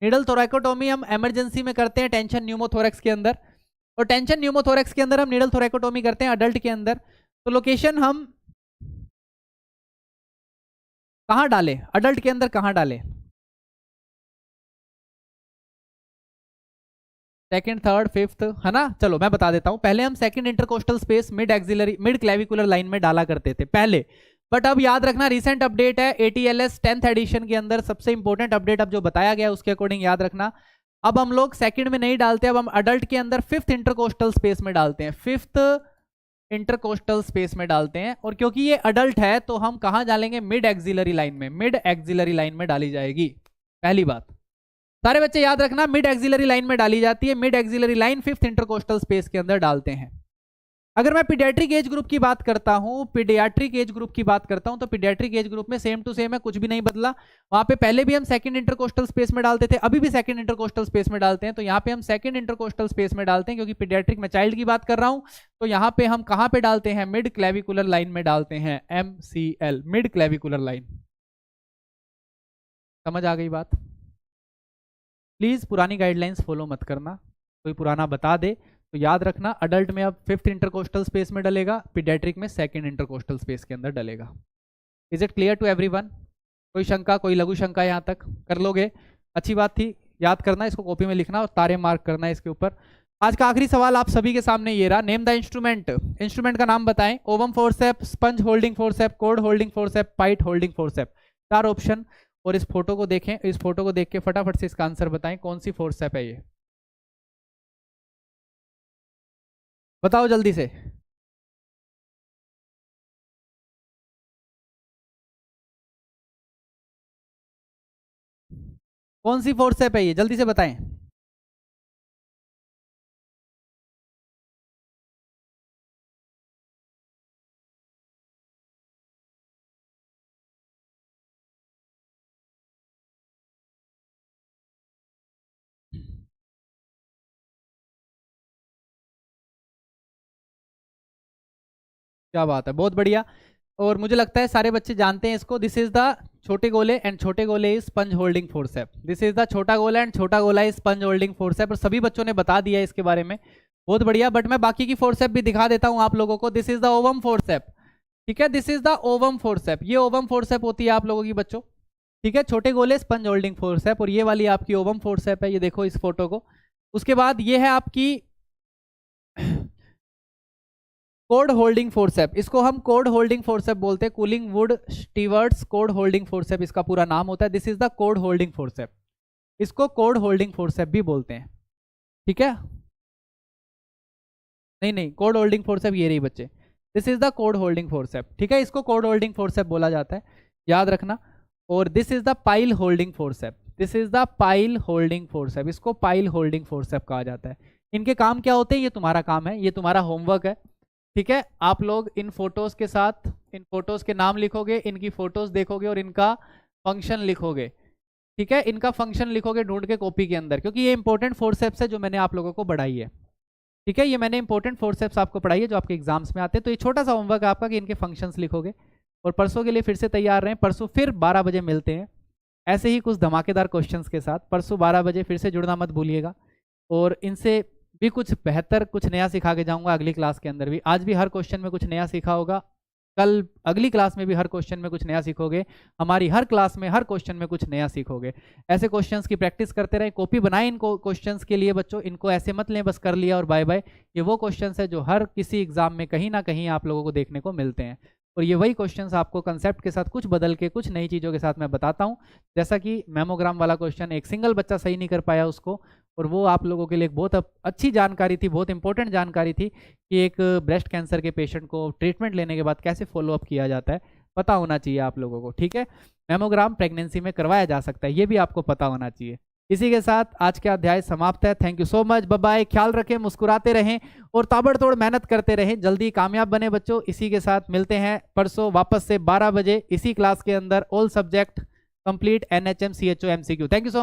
नीडल थोरैकोटोमी हम इमरजेंसी में करते हैं टेंशन न्यूमोथोरैक्स के अंदर, और टेंशन न्यूमोथोरैक्स के अंदर हम नीडल थोरैकोटोमी करते हैं अडल्ट के अंदर। तो लोकेशन हम कहाँ डालें अडल्ट के अंदर, कहाँ डालें? सेकंड, थर्ड, फिफ्थ, है ना। चलो मैं बता देता हूं। पहले हम second intercostal space mid clavicular line में डाला करते थे पहले, बट अब याद रखना रिसेंट अपडेट है एटीएलएस 10th एडिशन के अंदर, सबसे इंपॉर्टेंट अपडेट अब जो बताया गया उसके अकॉर्डिंग याद रखना, अब हम लोग सेकंड में नहीं डालते, अब हम अडल्ट के अंदर 5th इंटरकोस्टल स्पेस में डालते हैं, 5th इंटरकोस्टल स्पेस में डालते हैं। और क्योंकि ये अडल्ट है तो हम कहां डालेंगे? मिड एक्सिलरी लाइन में, मिड एक्सिलरी लाइन में डाली जाएगी। पहली बात सारे बच्चे याद रखना, मिड एक्सिलरी लाइन में डाली जाती है। Mid axillary line 5th intercostal space के अंदर डालते हैं। अगर मैं पीडियाट्रिक एज ग्रुप की बात करता हूं, तो पीडियाट्रिक एज ग्रुप में सेम टू सेम है, कुछ भी नहीं बदला। वहां पे पहले भी हम सेकंड इंटरकोस्टल स्पेस में डालते थे, अभी भी सेकंड इंटरकोस्टल स्पेस में डालते हैं। तो यहाँ पे हम सेकंड इंटरकोस्टल स्पेस में डालते हैं, क्योंकि पीडियाट्रिक में चाइल्ड की बात कर रहा हूं। तो यहाँ पे हम कहाँ पे डालते हैं? मिड क्लेविकुलर लाइन में डालते हैं, MCL, मिड क्लेविकुलर लाइन। समझ आ गई बात? प्लीज पुरानी गाइडलाइंस फॉलो मत करना, कोई पुराना बता दे तो याद रखना। अडल्ट में अब 5th इंटरकोस्टल स्पेस में डलेगा, पीडियाट्रिक में सेकंड इंटरकोस्टल स्पेस के अंदर डलेगा। Is it clear to everyone? कोई शंका, कोई लघु शंका? यहाँ तक कर लोगे? अच्छी बात थी, याद करना, इसको कॉपी में लिखना और तारे मार्क करना है इसके ऊपर। आज का आखिरी सवाल आप सभी के सामने ये रहा, नेम द इंस्ट्रूमेंट। इंस्ट्रूमेंट का नाम बताएं। Ovum forcep, sponge holding forcep, cord holding forcep, पाइट होल्डिंग फोर्सेप, 4 ऑप्शन। और इस फोटो को देखें, इस फोटो को देख के फटाफट से इसका आंसर बताएं, कौन सी फोर्सेप है ये? बताओ जल्दी से। कौन सी फोर्सेप है ये, जल्दी से बताएं। क्या बात है, बहुत बढ़िया। और मुझे लगता है सारे बच्चे जानते हैं इसको। दिस इज द छोटे गोले एंड छोटे गोले is sponge holding forcep. This is the छोटा गोला एंड छोटा गोला इज स्पंज होल्डिंग फोर्सेप। और सभी बच्चों ने बता दिया इसके बारे में, बहुत बढ़िया। बट मैं बाकी की फोर्सेप भी दिखा देता हूं आप लोगों को। This is the ovum forcep, ठीक है, this is the ovum forcep. ये ओवम फोर्सेप होती है आप लोगों की बच्चों, ठीक है। छोटे गोले स्पंज होल्डिंग फोर्सेप, और ये वाली आपकी ओवम फोर्सेप है, ये देखो इस फोटो को। उसके बाद ये है आपकी कोड होल्डिंग फोर्सेप। इसको हम कोड होल्डिंग फोर्सेप बोलते हैं। Cooling wood stewards cord holding forcep इसका पूरा नाम होता है। This is the cord holding forcep, इसको कोड होल्डिंग फोर्सेप भी बोलते हैं, ठीक है। नहीं नहीं, कोड होल्डिंग फोर्सेप ये रही बच्चे, this is the cord holding forcep, ठीक है। इसको कोड होल्डिंग फोर्सेप बोला जाता है, याद रखना। और this is the pile holding forcep, this is the pile holding forcep, इसको पाइल होल्डिंग फोर्सेप कहा जाता है। इनके काम क्या होते हैं, ये तुम्हारा काम है, ये तुम्हारा होमवर्क है, ठीक है। आप लोग इन फोटोज के साथ इन फोटोज के नाम लिखोगे, इनकी फोटोज देखोगे और इनका फंक्शन लिखोगे, ठीक है। इनका फंक्शन लिखोगे ढूंढ के कॉपी के अंदर, क्योंकि ये इंपॉर्टेंट फोर्सेप्स है जो मैंने आप लोगों को बढ़ाई है, ठीक है। ये मैंने इंपॉर्टेंट फोर्सेप्स आपको पढ़ाई है जो आपके एग्जाम्स में आते हैं। तो ये छोटा सा होमवर्क है आपका कि इनके फंक्शंस लिखोगे, और परसों के लिए फिर से तैयार रहें। परसों फिर 12 बजे मिलते हैं ऐसे ही कुछ धमाकेदार क्वेश्चंस के साथ। परसों 12 बजे फिर से जुड़ना मत भूलिएगा, और इनसे भी कुछ बेहतर कुछ नया सिखा के जाऊंगा अगली क्लास के अंदर भी। आज भी हर क्वेश्चन में कुछ नया सीखा होगा, कल अगली क्लास में भी हर क्वेश्चन में कुछ नया सीखोगे। हमारी हर क्लास में हर क्वेश्चन में कुछ नया सीखोगे। ऐसे क्वेश्चंस की प्रैक्टिस करते रहें, कॉपी बनाएं इनको क्वेश्चंस के लिए बच्चों। इनको ऐसे मत लें बस कर लिया और बाय बाय। ये वो क्वेश्चंस है जो हर किसी एग्जाम में कहीं ना कहीं आप लोगों को देखने को मिलते हैं, और ये वही क्वेश्चंस आपको कंसेप्ट के साथ कुछ बदल के कुछ नई चीज़ों के साथ मैं बताता हूँ। जैसा कि मेमोग्राम वाला क्वेश्चन एक सिंगल बच्चा सही नहीं कर पाया उसको, और वो आप लोगों के लिए एक बहुत अच्छी जानकारी थी, बहुत इंपॉर्टेंट जानकारी थी कि एक ब्रेस्ट कैंसर के पेशेंट को ट्रीटमेंट लेने के बाद कैसे फॉलोअप किया जाता है, पता होना चाहिए आप लोगों को, ठीक है। मेमोग्राम प्रेगनेंसी में करवाया जा सकता है, ये भी आपको पता होना चाहिए। इसी के साथ आज का अध्याय समाप्त है। Thank you so much, bye bye. ख्याल रखें, मुस्कुराते रहें और ताबड़तोड़ मेहनत करते रहें, जल्दी कामयाब बने बच्चों। इसी के साथ मिलते हैं परसों वापस से 12 बजे इसी क्लास के अंदर। All subject complete NHM CHO MCQ। Thank you so